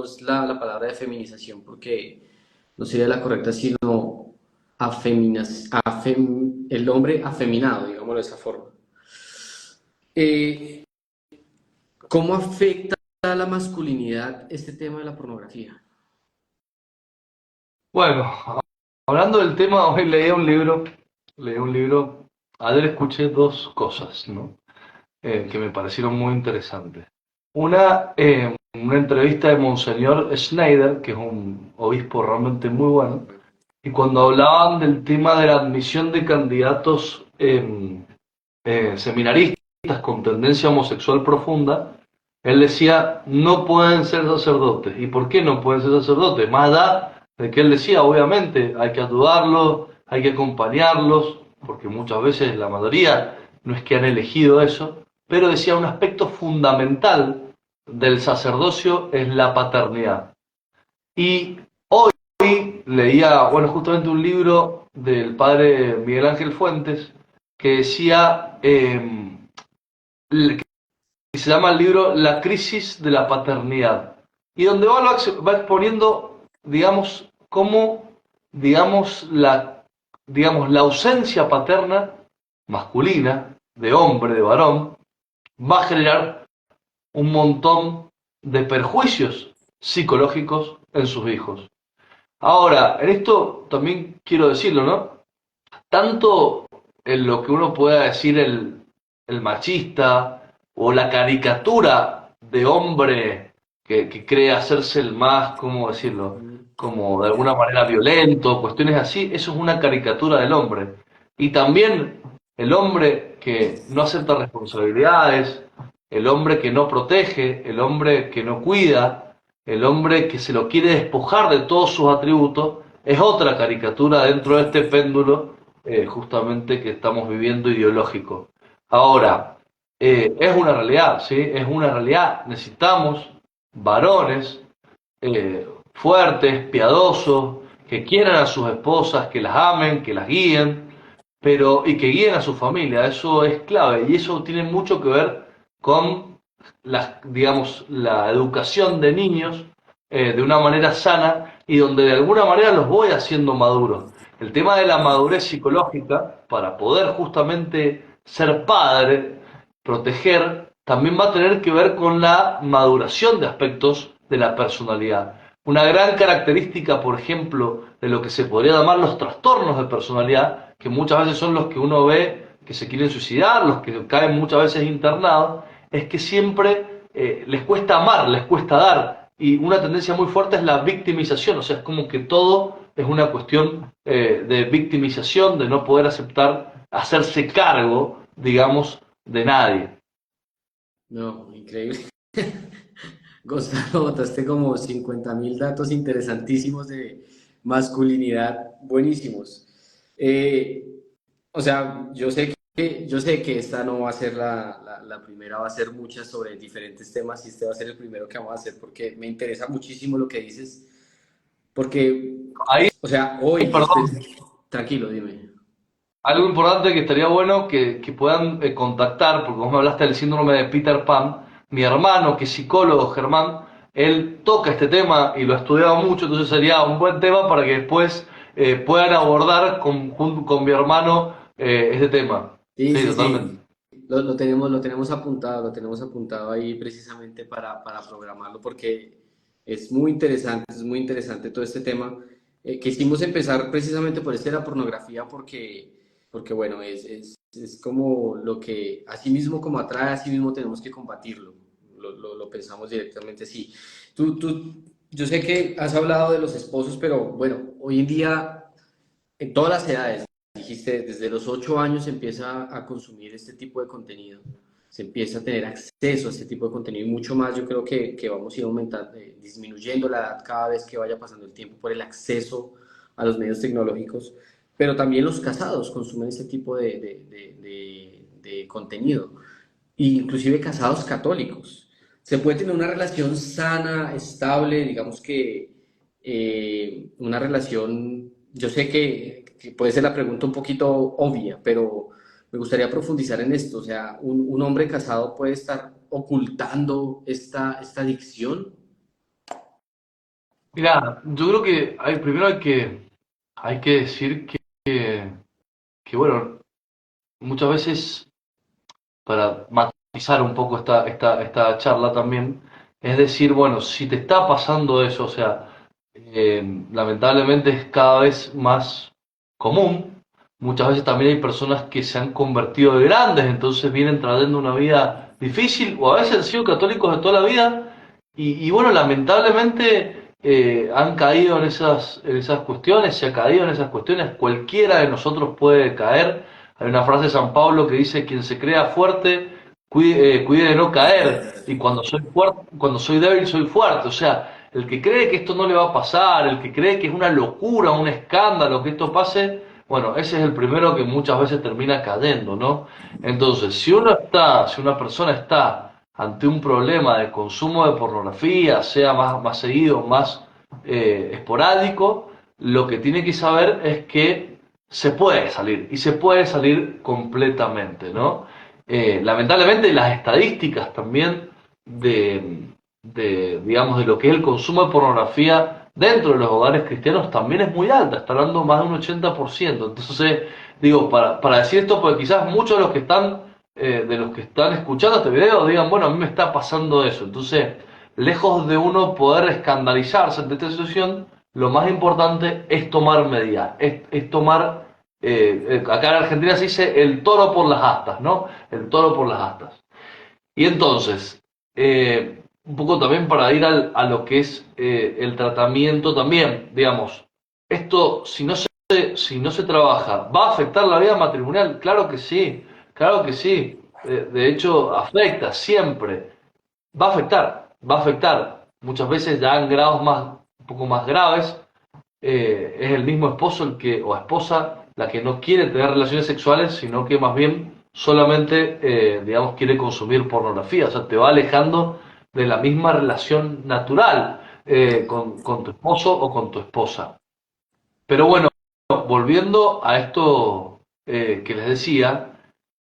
es la palabra de feminización porque no sería la correcta, sino el hombre afeminado, digámoslo de esa forma. Eh, ¿Cómo afecta a la masculinidad este tema de la pornografía? Bueno, hablando del tema, hoy leí un libro, ayer escuché dos cosas, ¿no? Que me parecieron muy interesantes. Una entrevista de Monseñor Schneider, que es un obispo realmente muy bueno, y cuando hablaban del tema de la admisión de candidatos seminaristas con tendencia homosexual profunda, él decía, no pueden ser sacerdotes. ¿Y por qué no pueden ser sacerdotes? Más allá de que él decía, obviamente, hay que ayudarlos, hay que acompañarlos, porque muchas veces la mayoría no es que han elegido eso, pero decía un aspecto fundamental del sacerdocio es la paternidad. Y hoy leía, bueno, justamente un libro del padre Miguel Ángel Fuentes que decía, que se llama el libro La crisis de la paternidad, y donde va exponiendo, digamos, cómo, digamos, la ausencia paterna masculina, de hombre, de varón, va a generar un montón de perjuicios psicológicos en sus hijos. Ahora, en esto también quiero decirlo, ¿no? Tanto en lo que uno pueda decir el machista o la caricatura de hombre que cree hacerse el más, ¿cómo decirlo? Como de alguna manera violento, cuestiones así, eso es una caricatura del hombre. Y también el hombre que no acepta responsabilidades, el hombre que no protege, el hombre que no cuida, el hombre que se lo quiere despojar de todos sus atributos, es otra caricatura dentro de este péndulo justamente que estamos viviendo ideológico. Ahora, es una realidad, ¿sí? Es una realidad. Necesitamos varones fuertes, piadosos, que quieran a sus esposas, que las amen, que las guíen, y que guíen a su familia. Eso es clave y eso tiene mucho que ver con digamos, la educación de niños de una manera sana y donde de alguna manera los voy haciendo maduros. El tema de la madurez psicológica, para poder justamente ser padre, proteger, también va a tener que ver con la maduración de aspectos de la personalidad. Una gran característica, por ejemplo, de lo que se podría llamar los trastornos de personalidad, que muchas veces son los que uno ve que se quieren suicidar, los que caen muchas veces internados, es que siempre les cuesta amar, les cuesta dar. Y una tendencia muy fuerte es la victimización, o sea, es como que todo es una cuestión de victimización, de no poder aceptar, hacerse cargo, digamos, de nadie. No, increíble. Gonzalo, botaste como 50.000 datos interesantísimos de masculinidad, buenísimos. Eh, o sea, yo sé que esta no va a ser la primera, va a ser muchas sobre diferentes temas y este va a ser el primero que vamos a hacer porque me interesa muchísimo lo que dices, porque, Ahí, o sea, hoy, perdón, tranquilo, dime. algo importante que estaría bueno que puedan contactar, porque vos me hablaste del síndrome de Peter Pan, mi hermano, que es psicólogo, Germán, él toca este tema y lo ha estudiado mucho, entonces sería un buen tema para que después puedan abordar junto con mi hermano este tema. Sí, Sí, sí, totalmente. sí. Lo tenemos apuntado ahí precisamente para programarlo porque es muy interesante todo este tema. Quisimos empezar precisamente por este de la pornografía porque bueno, es como lo que, así mismo como atrae, así mismo tenemos que combatirlo. Lo pensamos directamente así. Yo sé que has hablado de los esposos, pero bueno, hoy en día, en todas las edades, dijiste, desde los 8 años se empieza a consumir este tipo de contenido, se empieza a tener acceso a este tipo de contenido y mucho más. Yo creo que vamos a ir aumentando, disminuyendo la edad cada vez que vaya pasando el tiempo por el acceso a los medios tecnológicos, pero también los casados consumen este tipo de contenido, inclusive casados católicos. Se puede tener una relación sana, estable, digamos que una relación, yo sé que puede ser la pregunta un poquito obvia, pero me gustaría profundizar en esto. O sea, un hombre casado puede estar ocultando esta adicción. Mira, yo creo que primero hay que decir que, bueno, muchas veces para matizar un poco esta charla también, es decir, bueno, si te está pasando eso, o sea, lamentablemente es cada vez más común, muchas veces también hay personas que se han convertido de grandes, entonces vienen trayendo una vida difícil, o a veces han sido católicos de toda la vida, y bueno, lamentablemente han caído en esas cuestiones, se ha caído en esas cuestiones, cualquiera de nosotros puede caer. Hay una frase de San Pablo que dice, quien se crea fuerte, cuide de no caer. Y cuando soy fuerte, cuando soy débil, soy fuerte. O sea, el que cree que esto no le va a pasar, el que cree que es una locura, un escándalo que esto pase, bueno, ese es el primero que muchas veces termina cayendo, ¿no? Entonces, si una persona está ante un problema de consumo de pornografía, sea más seguido, más esporádico, lo que tiene que saber es que se puede salir y se puede salir completamente, ¿no? Lamentablemente las estadísticas también digamos, de lo que es el consumo de pornografía dentro de los hogares cristianos también es muy alta, está hablando más de un 80%. Entonces, digo, para decir esto, porque quizás muchos de los que están escuchando este video digan, bueno, a mí me está pasando eso. Entonces, lejos de uno poder escandalizarse ante esta situación, lo más importante es tomar medidas, es tomar, acá en Argentina se dice el toro por las astas, ¿no? El toro por las astas. Y entonces, un poco también para ir a lo que es el tratamiento también, digamos, esto si no se trabaja, ¿va a afectar la vida matrimonial? Claro que sí, claro que sí. De hecho, afecta siempre. Va a afectar. Muchas veces ya en grados un poco más graves, es el mismo esposo o esposa la que no quiere tener relaciones sexuales, sino que más bien solamente, digamos, quiere consumir pornografía. O sea, te va alejando de la misma relación natural con tu esposo o con tu esposa. Pero bueno, volviendo a esto que les decía,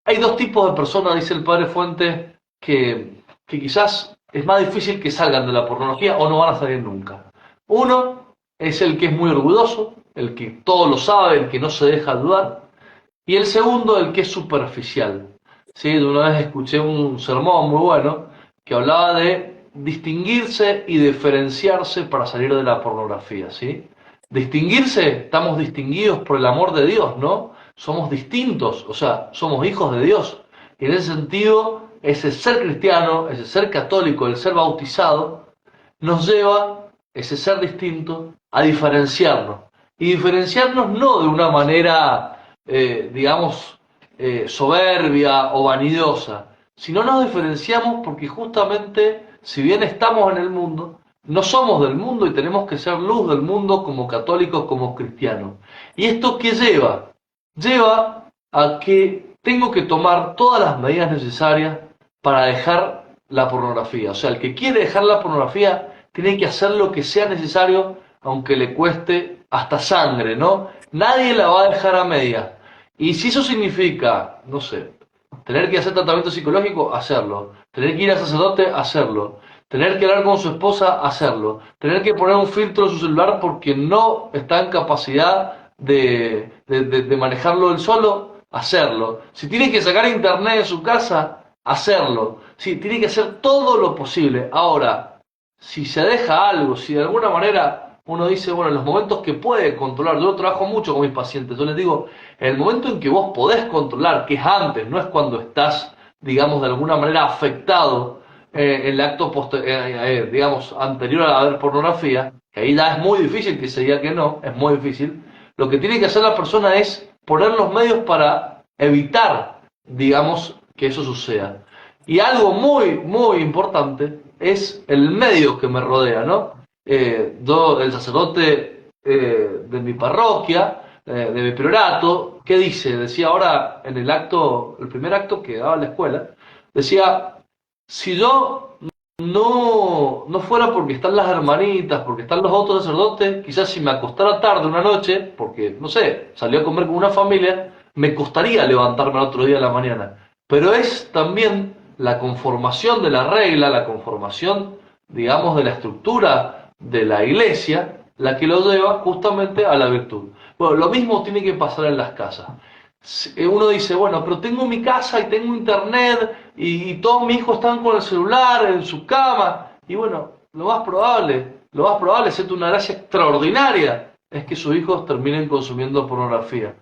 hay dos tipos de personas, dice el padre Fuentes, que que quizás es más difícil que salgan de la pornografía o no van a salir nunca. Uno es el que es muy orgulloso, el que todo lo sabe, el que no se deja dudar, y el segundo, el que es superficial. ¿Sí? De una vez escuché un sermón muy bueno que hablaba de distinguirse y diferenciarse para salir de la pornografía. ¿Sí? Distinguirse, estamos distinguidos por el amor de Dios, ¿no? Somos distintos, o sea, somos hijos de Dios. Y en ese sentido, ese ser cristiano, ese ser católico, el ser bautizado, nos lleva, ese ser distinto, a diferenciarnos. Y diferenciarnos no de una manera, digamos, soberbia o vanidosa, sino nos diferenciamos porque justamente, si bien estamos en el mundo, no somos del mundo y tenemos que ser luz del mundo como católicos, como cristianos. ¿Y esto qué lleva? Lleva a que tengo que tomar todas las medidas necesarias para dejar la pornografía. O sea, el que quiere dejar la pornografía tiene que hacer lo que sea necesario, aunque le cueste hasta sangre, ¿no? Nadie la va a dejar a medias. Y si eso significa, no sé, tener que hacer tratamiento psicológico, hacerlo. Tener que ir al sacerdote, hacerlo. Tener que hablar con su esposa, hacerlo. Tener que poner un filtro en su celular porque no está en capacidad de manejarlo él solo, hacerlo. Si tiene que sacar internet de su casa, hacerlo. Sí, tiene que hacer todo lo posible. Ahora, si se deja algo, si de alguna manera uno dice, bueno, en los momentos que puede controlar, yo trabajo mucho con mis pacientes, yo les digo, en el momento en que vos podés controlar, que es antes, no es cuando estás, digamos, de alguna manera afectado en el acto, digamos, anterior a ver pornografía, que ahí ya es muy difícil que se diga que no, es muy difícil, lo que tiene que hacer la persona es poner los medios para evitar, digamos, que eso suceda. Y algo muy, muy importante es el medio que me rodea, ¿no? Yo, el sacerdote de mi parroquia, de mi priorato, ¿qué dice? Decía ahora en el acto, el primer acto que daba en la escuela, decía, si yo no fuera porque están las hermanitas, porque están los otros sacerdotes, quizás si me acostara tarde una noche, porque, no sé, salí a comer con una familia, me costaría levantarme al otro día de la mañana. Pero es también la conformación de la regla, la conformación, digamos, de la estructura de la iglesia, la que lo lleva justamente a la virtud. Bueno, lo mismo tiene que pasar en las casas. Uno dice, bueno, pero tengo mi casa y tengo internet y todos mis hijos están con el celular en su cama. Y bueno, lo más probable, excepto una gracia extraordinaria, es que sus hijos terminen consumiendo pornografía.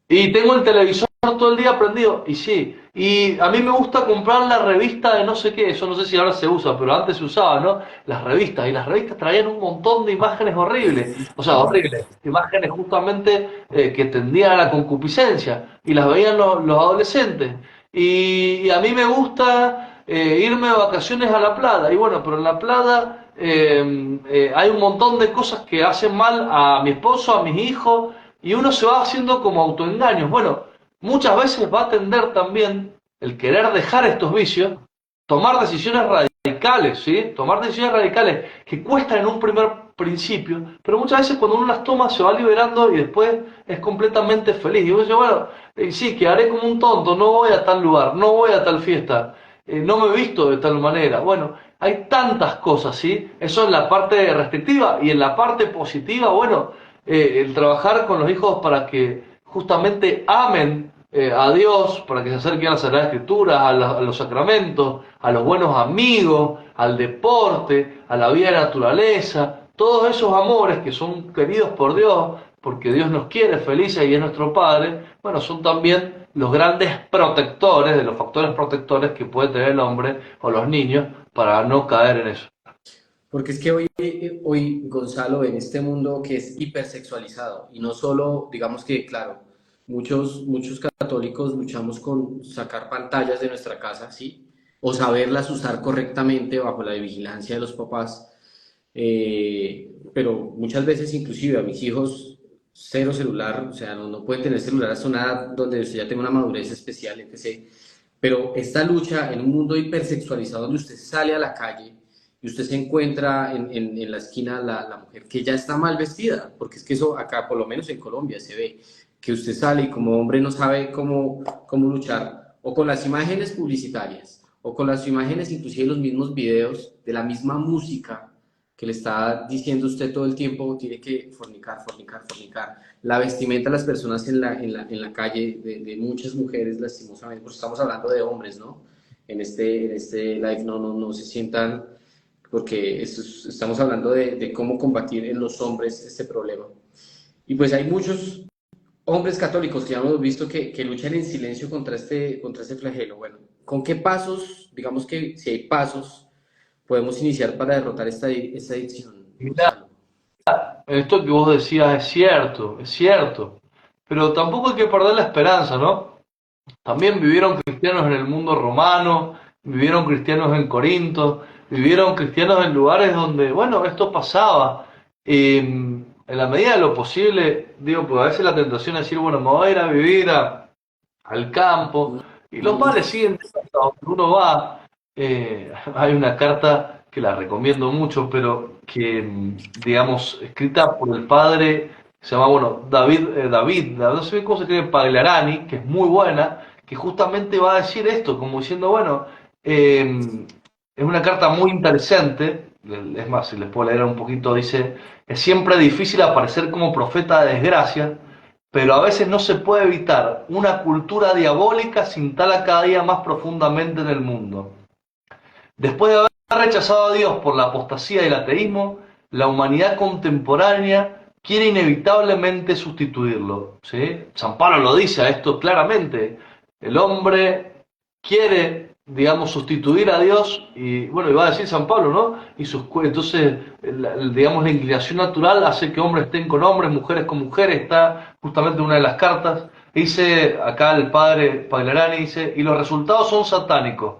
Y tengo el televisor todo el día prendido, y sí. Y a mí me gusta comprar la revista de no sé qué, eso no sé si ahora se usa, pero antes se usaba, ¿no? Las revistas, y las revistas traían un montón de imágenes horribles, o sea, horribles, imágenes justamente que tendían a la concupiscencia, y las veían los adolescentes. Y a mí me gusta irme de vacaciones a la playa, y bueno, pero en la playa hay un montón de cosas que hacen mal a mi esposo, a mis hijos, y uno se va haciendo como autoengaños. Bueno, muchas veces va a tender también el querer dejar estos vicios, tomar decisiones radicales, ¿sí? Tomar decisiones radicales que cuestan en un primer principio, pero muchas veces cuando uno las toma se va liberando y después es completamente feliz. Y uno dice, bueno, sí, quedaré como un tonto, no voy a tal lugar, no voy a tal fiesta, no me he visto de tal manera. Bueno, hay tantas cosas, ¿sí? Eso en la parte restrictiva y en la parte positiva, bueno, el trabajar con los hijos para que justamente amen a Dios, para que se acerquen a la Sagrada Escritura, a los sacramentos, a los buenos amigos, al deporte, a la vida de naturaleza, todos esos amores que son queridos por Dios, porque Dios nos quiere felices y es nuestro Padre, bueno, son también los grandes protectores, de los factores protectores que puede tener el hombre o los niños para no caer en eso. Porque es que hoy, Gonzalo, en este mundo que es hipersexualizado, y no solo, digamos que, claro, muchos católicos luchamos con sacar pantallas de nuestra casa, ¿sí? O saberlas usar correctamente bajo la vigilancia de los papás, pero muchas veces inclusive a mis hijos cero celular, o sea, no pueden tener celular hasta una edad donde usted ya tenga una madurez especial, etc. Pero esta lucha en un mundo hipersexualizado donde usted sale a la calle y usted se encuentra en la esquina la mujer que ya está mal vestida, porque es que eso acá, por lo menos en Colombia, se ve, que usted sale y como hombre no sabe cómo luchar, o con las imágenes publicitarias, o con las imágenes, inclusive los mismos videos, de la misma música que le está diciendo usted todo el tiempo, tiene que fornicar, fornicar, fornicar. La vestimenta de las personas en la calle, de muchas mujeres, lastimosamente, pues estamos hablando de hombres, ¿no? En este live no se sientan, porque estamos hablando de cómo combatir en los hombres este problema. Y pues hay muchos hombres católicos que ya hemos visto que luchan en silencio contra este flagelo. Bueno, ¿con qué pasos, digamos que si hay pasos, podemos iniciar para derrotar esta adicción, Mirá, Gonzalo? esto que vos decías es cierto, pero tampoco hay que perder la esperanza, ¿no? También vivieron cristianos en el mundo romano, vivieron cristianos en Corinto, vivieron cristianos en lugares donde, bueno, esto pasaba. En la medida de lo posible, digo, pues a veces la tentación es decir, bueno, me voy a ir a vivir al campo, y los males siguen a donde uno va. Hay una carta que la recomiendo mucho, pero que, digamos, escrita por el padre, se llama, bueno, David, no sé bien cómo se escribe, Pagliarani, que es muy buena, que justamente va a decir esto, como diciendo, bueno, es una carta muy interesante, es más, si les puedo leer un poquito, dice, es siempre difícil aparecer como profeta de desgracia, pero a veces no se puede evitar una cultura diabólica se instala cada día más profundamente en el mundo. Después de haber rechazado a Dios por la apostasía y el ateísmo, la humanidad contemporánea quiere inevitablemente sustituirlo. ¿Sí? San Pablo lo dice a esto claramente. El hombre quiere, digamos, sustituir a Dios y, bueno, iba a decir San Pablo, ¿no? Entonces, digamos, la inclinación natural hace que hombres estén con hombres, mujeres con mujeres, está justamente en una de las cartas. Dice acá el padre Paglarani, dice, y los resultados son satánicos.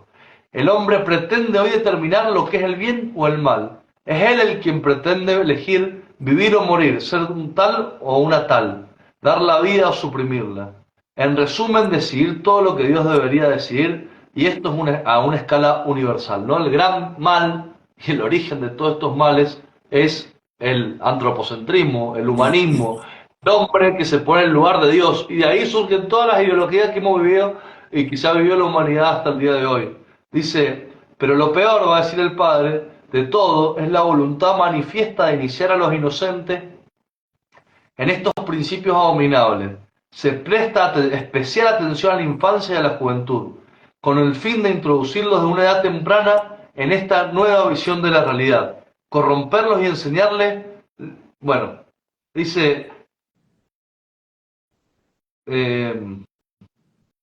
El hombre pretende hoy determinar lo que es el bien o el mal. Es él el quien pretende elegir vivir o morir, ser un tal o una tal, dar la vida o suprimirla. En resumen, decidir todo lo que Dios debería decidir, y esto es a una escala universal, ¿no? El gran mal y el origen de todos estos males es el antropocentrismo, el humanismo, el hombre que se pone en lugar de Dios, y de ahí surgen todas las ideologías que hemos vivido y quizá vivió la humanidad hasta el día de hoy. Dice, pero lo peor, va a decir el Padre, de todo es la voluntad manifiesta de iniciar a los inocentes en estos principios abominables. Se presta especial atención a la infancia y a la juventud, con el fin de introducirlos de una edad temprana en esta nueva visión de la realidad, corromperlos y enseñarles, bueno, dice, eh,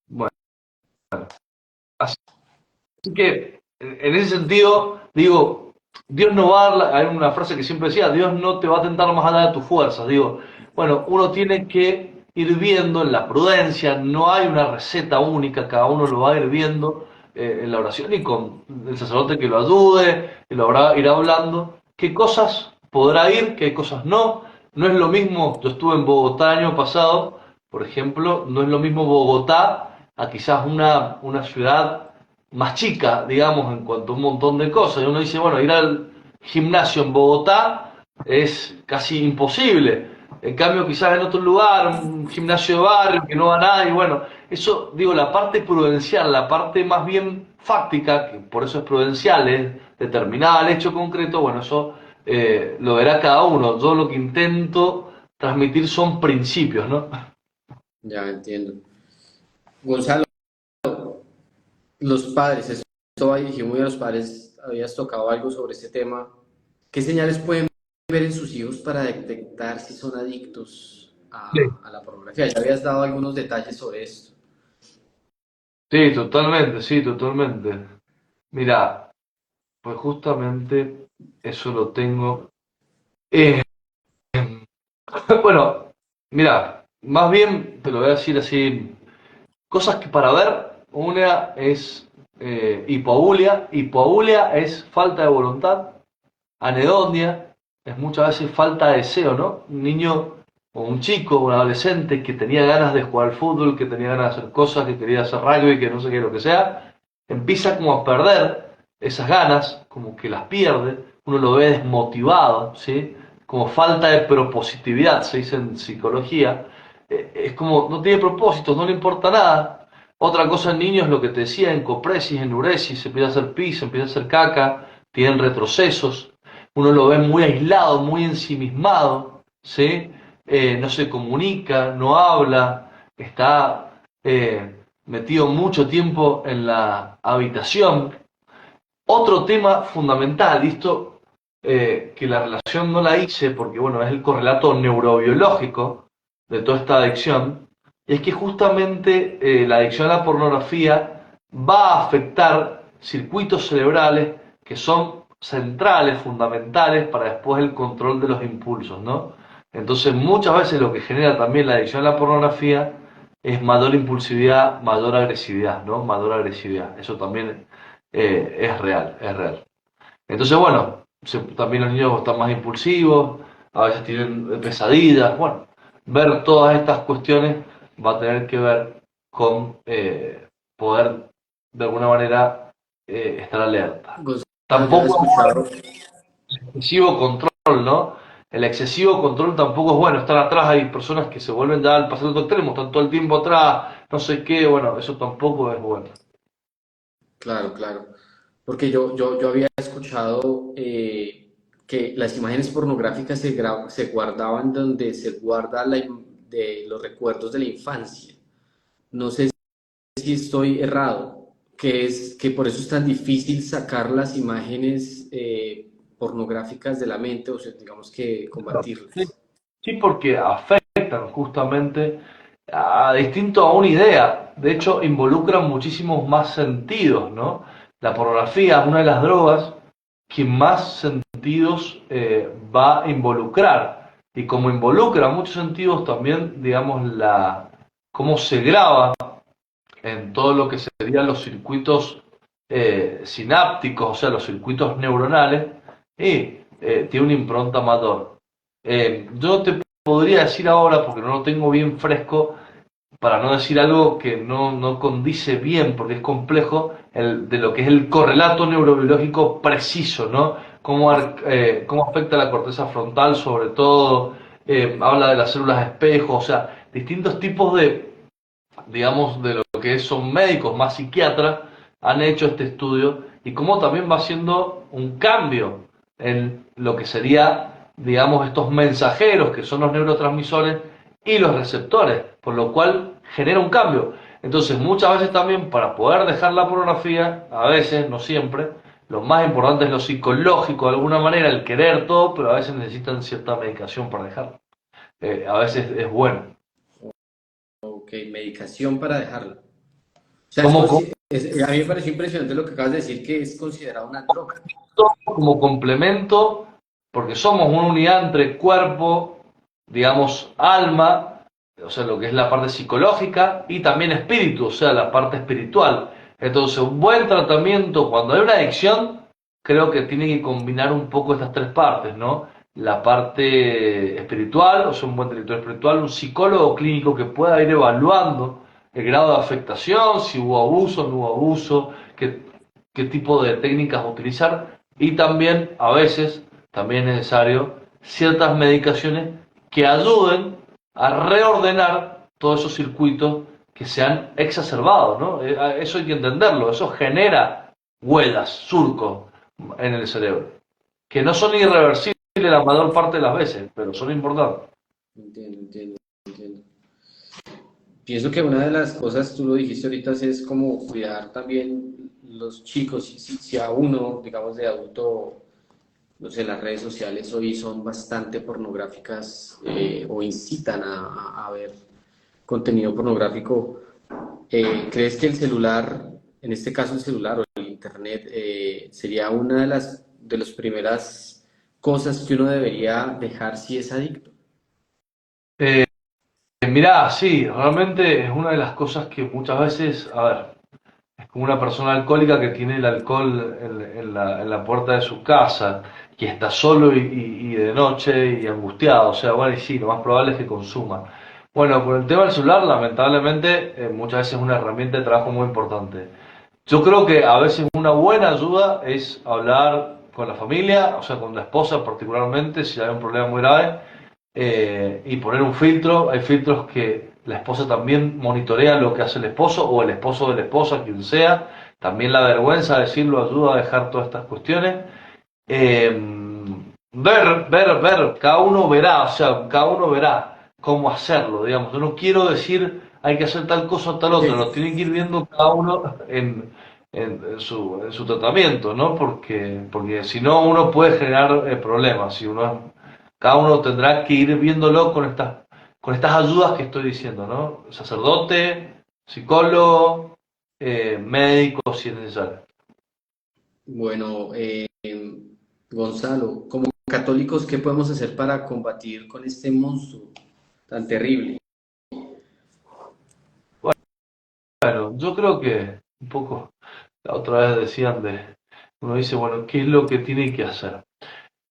bueno, así que en ese sentido, digo, Dios no va a dar, hay una frase que siempre decía, Dios no te va a tentar más allá de tus fuerzas. Digo, bueno, uno tiene que ir viendo en la prudencia, no hay una receta única, cada uno lo va a ir viendo en la oración y con el sacerdote que lo ayude, y lo irá hablando, qué cosas podrá ir, qué cosas no. No es lo mismo, yo estuve en Bogotá el año pasado, por ejemplo, no es lo mismo Bogotá a quizás una ciudad más chica, digamos, en cuanto a un montón de cosas. Y uno dice, bueno, ir al gimnasio en Bogotá es casi imposible. En cambio, quizás en otro lugar, un gimnasio de barrio que no va nadie, bueno, eso, digo, la parte prudencial, la parte más bien fáctica, que por eso es prudencial, es determinada al hecho concreto, bueno, eso lo verá cada uno. Yo lo que intento transmitir son principios, ¿no? Ya entiendo. Gonzalo, los padres, esto va dirigido muy a los padres, habías tocado algo sobre este tema. ¿Qué señales pueden ver en sus hijos para detectar si son adictos a la pornografía? Ya habías dado algunos detalles sobre esto. Sí, totalmente, sí, totalmente. Mira, pues justamente eso lo tengo. Eh, bueno, mira, más bien te lo voy a decir así, cosas que para ver, una es hipoulia, hipoulia es falta de voluntad, anedonia es muchas veces falta de deseo, ¿no? Un niño o un chico, un adolescente que tenía ganas de jugar al fútbol, que tenía ganas de hacer cosas, que quería hacer rugby, que no sé qué, lo que sea, empieza como a perder esas ganas, como que las pierde, uno lo ve desmotivado, ¿sí? Como falta de propositividad, se dice en psicología, es como no tiene propósitos, no le importa nada, Otra cosa en niños, lo que te decía, encopresis, enuresis, se empieza a hacer pis, se empieza a hacer caca, tienen retrocesos, uno lo ve muy aislado, muy ensimismado, ¿sí? No se comunica, no habla, está metido mucho tiempo en la habitación. Otro tema fundamental, y esto que la relación no la hice porque bueno, es el correlato neurobiológico de toda esta adicción, es que justamente la adicción a la pornografía va a afectar circuitos cerebrales que son centrales, fundamentales para después el control de los impulsos, ¿no? Entonces muchas veces lo que genera también la adicción a la pornografía es mayor impulsividad, mayor agresividad, ¿no? Mayor agresividad. Eso también es real, es real. Entonces, bueno, también los niños están más impulsivos, a veces tienen pesadillas, bueno, ver todas estas cuestiones va a tener que ver con poder de alguna manera estar alerta. Gonzalo, yo he Tampoco escuchado, excesivo control, ¿no? El excesivo control tampoco es bueno, estar atrás, hay personas que se vuelven ya al pasar otro extremo, están todo el tiempo atrás, no sé qué, bueno, eso tampoco es bueno. claro, claro, porque yo había escuchado que las imágenes pornográficas se guardaban donde se guarda de los recuerdos de la infancia. No sé si estoy errado, que es que por eso es tan difícil sacar las imágenes pornográficas de la mente, o sea, digamos que Sí, combatirlas. sí, porque afectan justamente a distinto a una idea. De hecho, involucran muchísimos más sentidos, ¿no? La pornografía es una de las drogas que más sentidos va a involucrar. Y como involucra muchos sentidos, también, digamos, cómo se graba en todo lo que serían los circuitos sinápticos, o sea, los circuitos neuronales, y tiene una impronta mayor. Yo te podría decir ahora, porque no lo tengo bien fresco, para no decir algo que no condice bien, porque es complejo, de lo que es el correlato neurobiológico preciso, ¿no? Cómo afecta la corteza frontal sobre todo, habla de las células espejo, o sea, distintos tipos de, digamos, de lo que son médicos, más psiquiatras, han hecho este estudio y cómo también va haciendo un cambio en lo que sería, digamos, estos mensajeros que son los neurotransmisores y los receptores, por lo cual genera un cambio. Entonces, muchas veces también para poder dejar la pornografía, a veces, no siempre, lo más importante es lo psicológico, de alguna manera, el querer todo, pero a veces necesitan cierta medicación para dejarlo. A veces es bueno. Ok, medicación para dejarlo. O sea, ¿Cómo? a mí me pareció impresionante lo que acabas de decir, que es considerado una droga. Como complemento, porque somos una unidad entre cuerpo, digamos, alma, o sea, lo que es la parte psicológica, y también espíritu, o sea, la parte espiritual. Entonces, un buen tratamiento, cuando hay una adicción, creo que tiene que combinar un poco estas tres partes, ¿no? La parte espiritual, o sea, un buen director espiritual, un psicólogo clínico que pueda ir evaluando el grado de afectación, si hubo abuso, no hubo abuso, qué tipo de técnicas utilizar y también a veces también es necesario ciertas medicaciones que ayuden a reordenar todos esos circuitos que se han exacerbado, ¿no? Eso hay que entenderlo, eso genera huellas, surcos en el cerebro, que no son irreversibles la mayor parte de las veces, pero son importantes. Entiendo, entiendo, entiendo. Pienso que una de las cosas, tú lo dijiste ahorita, es como cuidar también los chicos, si a uno, digamos, de adulto, no sé, las redes sociales hoy son bastante pornográficas o incitan a ver contenido pornográfico. ¿Crees que el celular, en este caso el celular o el internet, sería una de las primeras cosas que uno debería dejar si es adicto? Mirá, sí, realmente es una de las cosas que muchas veces, a ver, es como una persona alcohólica que tiene el alcohol en la puerta de su casa, que está solo y de noche y angustiado. O sea, bueno, y sí, lo más probable es que consuma. Bueno, con el tema del celular, lamentablemente, muchas veces es una herramienta de trabajo muy importante. Yo creo que a veces una buena ayuda es hablar con la familia, o sea, con la esposa particularmente, si hay un problema muy grave, y poner un filtro. Hay filtros que la esposa también monitorea lo que hace el esposo o el esposo de la esposa, quien sea. También la vergüenza de decirlo ayuda a dejar todas estas cuestiones. Eh, ver, cada uno verá, o sea, cada uno verá cómo hacerlo, digamos. Yo no quiero decir hay que hacer tal cosa o tal otra, lo tienen que ir viendo cada uno en su tratamiento, ¿no? Porque si no uno puede generar problemas, si uno, cada uno tendrá que ir viéndolo con estas ayudas que estoy diciendo, ¿no? Sacerdote, psicólogo, médico, si es necesario. Bueno, Gonzalo, como católicos, ¿qué podemos hacer para combatir con este monstruo tan terrible? Bueno, yo creo que un poco, la otra vez decían uno dice, bueno, ¿qué es lo que tiene que hacer?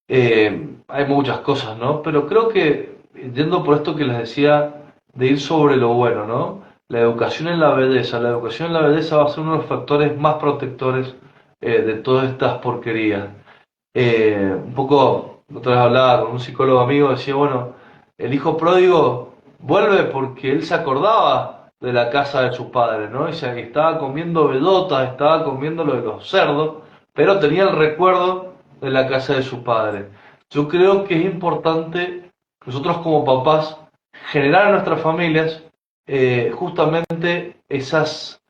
Hay muchas cosas, ¿no? Pero creo que, yendo por esto que les decía, de ir sobre lo bueno, ¿no? La educación en la belleza va a ser uno de los factores más protectores de todas estas porquerías. Un poco, la otra vez hablaba con un psicólogo amigo, decía, bueno, el hijo pródigo vuelve porque él se acordaba de la casa de sus padres, ¿no? Y que estaba comiendo bellotas, estaba comiendo lo de los cerdos, pero tenía el recuerdo de la casa de sus padres. Yo creo que es importante nosotros como papás generar en nuestras familias justamente esas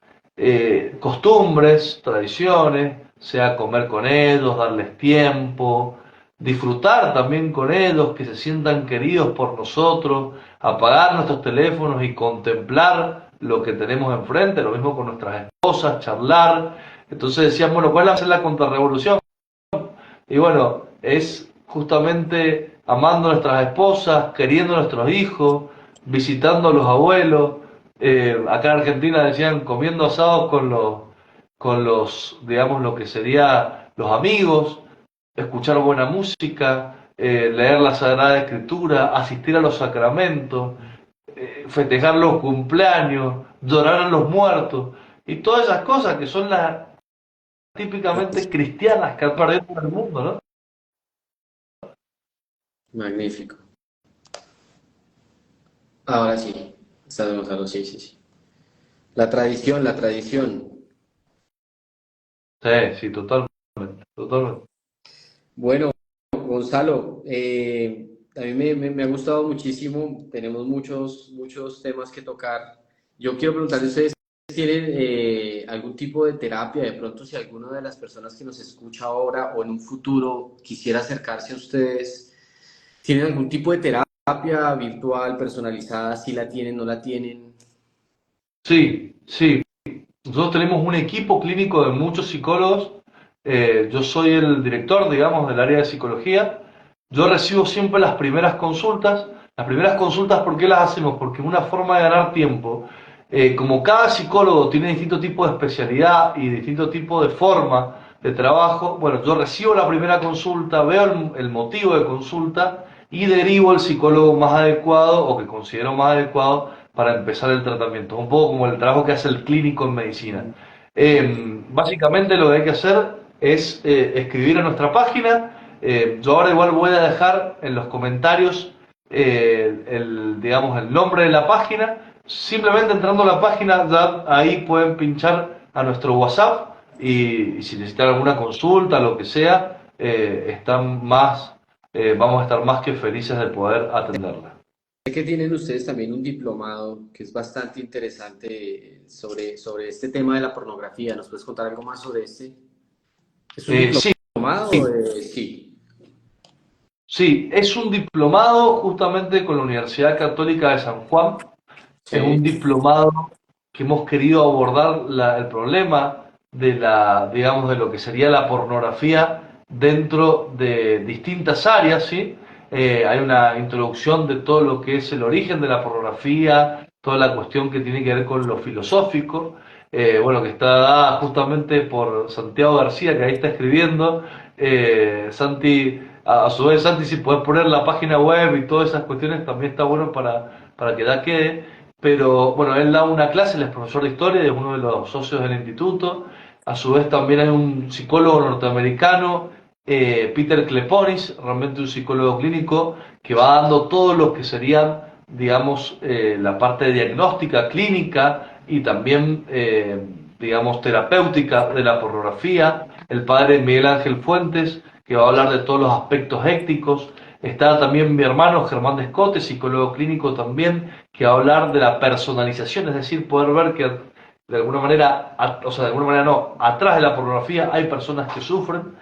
costumbres, tradiciones, sea comer con ellos, darles tiempo, disfrutar también con ellos, que se sientan queridos por nosotros, apagar nuestros teléfonos y contemplar lo que tenemos enfrente, lo mismo con nuestras esposas, charlar. Entonces decíamos, bueno, ¿cuál va a ser la contrarrevolución? Y bueno, es justamente amando a nuestras esposas, queriendo a nuestros hijos, visitando a los abuelos. Acá en Argentina decían comiendo asados con los, digamos, lo que sería los amigos, escuchar buena música, leer la Sagrada Escritura, asistir a los sacramentos, festejar los cumpleaños, llorar a los muertos y todas esas cosas que son las típicamente cristianas que han perdido en el mundo, ¿no? Magnífico. Ahora sí, estás Gonzalo, sí, sí, sí. La tradición, la tradición. Sí, sí, totalmente, totalmente. Bueno, Gonzalo, a mí me ha gustado muchísimo, tenemos muchos temas que tocar. Yo quiero preguntarle a ustedes, ¿tienen algún tipo de terapia? De pronto, si alguna de las personas que nos escucha ahora o en un futuro quisiera acercarse a ustedes, ¿tienen algún tipo de terapia virtual, personalizada? Si la tienen, no la tienen. Sí, sí. Nosotros tenemos un equipo clínico de muchos psicólogos. Yo soy el director, digamos, del área de psicología. Yo recibo siempre las primeras consultas. Las primeras consultas, ¿por qué las hacemos? Porque es una forma de ganar tiempo. Como cada psicólogo tiene distinto tipo de especialidad y distinto tipo de forma de trabajo, bueno, yo recibo la primera consulta, veo el motivo de consulta y derivo al psicólogo más adecuado o que considero más adecuado para empezar el tratamiento. Un poco como el trabajo que hace el clínico en medicina. Básicamente lo que hay que hacer es escribir a nuestra página. Yo ahora igual voy a dejar en los comentarios digamos, el nombre de la página. Simplemente entrando a la página, ya ahí pueden pinchar a nuestro WhatsApp y si necesitan alguna consulta, lo que sea, vamos a estar más que felices de poder atenderla. Sé que tienen ustedes también un diplomado que es bastante interesante sobre este tema de la pornografía. ¿Nos puedes contar algo más sobre este? ¿Es un Sí, diplomado? sí, Sí. sí, es un diplomado justamente con la Universidad Católica de San Juan. Es Sí. un diplomado que hemos querido abordar el problema digamos, de lo que sería la pornografía dentro de distintas áreas, ¿sí? Hay una introducción de todo lo que es el origen de la pornografía, toda la cuestión que tiene que ver con lo filosófico, bueno, que está dada justamente por Santiago García, que ahí está escribiendo. Santi, a su vez, Santi, si puedes poner la página web y todas esas cuestiones, también está bueno para que ya quede. Pero bueno, él da una clase, él es profesor de historia, es uno de los socios del instituto. A su vez también hay un psicólogo norteamericano, Peter Kleponis, realmente un psicólogo clínico, que va dando todo lo que serían digamos, la parte diagnóstica, clínica y también, digamos, terapéutica de la pornografía. El padre Miguel Ángel Fuentes, que va a hablar de todos los aspectos éticos. Está también mi hermano Germán Descote, psicólogo clínico también, que va a hablar de la personalización, es decir, poder ver que de alguna manera, o sea, de alguna manera no, atrás de la pornografía hay personas que sufren.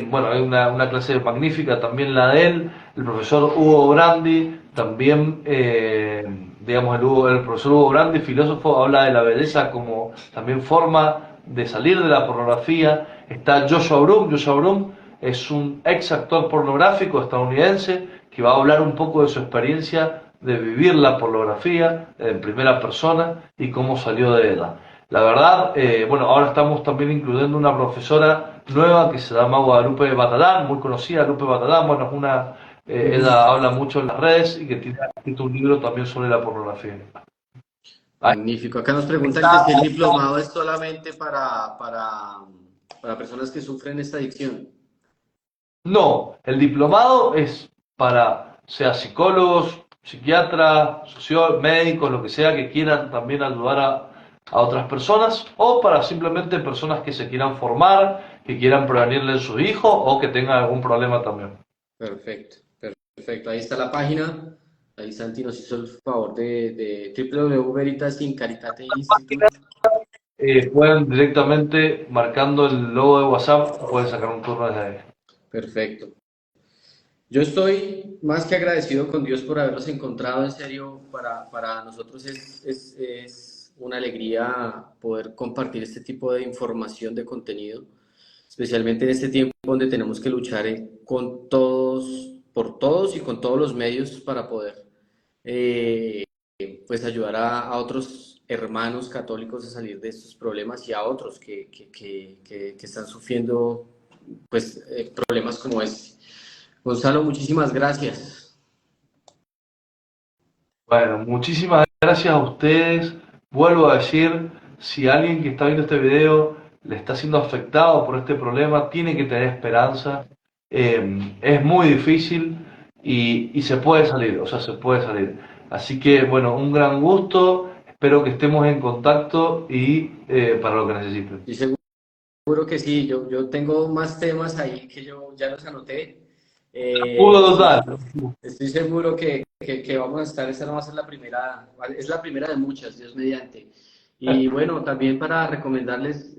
Bueno, hay una clase magnífica también la de él, el profesor Hugo Brandi, también, digamos, el profesor Hugo Brandi, filósofo, habla de la belleza como también forma de salir de la pornografía. Está Joshua Brum es un ex actor pornográfico estadounidense que va a hablar un poco de su experiencia de vivir la pornografía en primera persona y cómo salió de ella. La verdad, bueno, ahora estamos también incluyendo una profesora nueva que se llama Guadalupe Batalán, muy conocida, Guadalupe Batalán, bueno, es una, ella habla mucho en las redes y que tiene escrito un libro también sobre la pornografía. Ahí Magnífico. Acá nos preguntan que está. si el diplomado es solamente para personas que sufren esta adicción. No, el diplomado es para, sea psicólogos, psiquiatras, sociólogos, médicos, lo que sea, que quieran también ayudar a otras personas, o para simplemente personas que se quieran formar, que quieran prevenirle a sus hijos o que tengan algún problema también. Perfecto, perfecto. Ahí está la página. Ahí Santi nos hizo el favor de www.veritas in Caritate Institute. Pueden directamente, marcando el logo de WhatsApp, pueden sacar un turno desde ahí. Perfecto. Yo estoy más que agradecido con Dios por haberlos encontrado. En serio, para nosotros es una alegría poder compartir este tipo de información, de contenido, especialmente en este tiempo donde tenemos que luchar con todos, por todos y con todos los medios para poder eh, pues ayudar a otros hermanos católicos a salir de estos problemas y a otros que están sufriendo pues problemas como este. Gonzalo, muchísimas gracias. Bueno, muchísimas gracias a ustedes. Vuelvo a decir, si alguien que está viendo este video le está siendo afectado por este problema, tiene que tener esperanza. Es muy difícil y se puede salir, o sea, se puede salir. Así que, bueno, un gran gusto. Espero que estemos en contacto y para lo que necesiten. Y seguro que sí, yo tengo más temas ahí que yo ya los anoté. Uno Sí, total. estoy seguro que vamos a estar, esta no va a ser la primera, es la primera de muchas, Dios mediante. Y bueno, también para recomendarles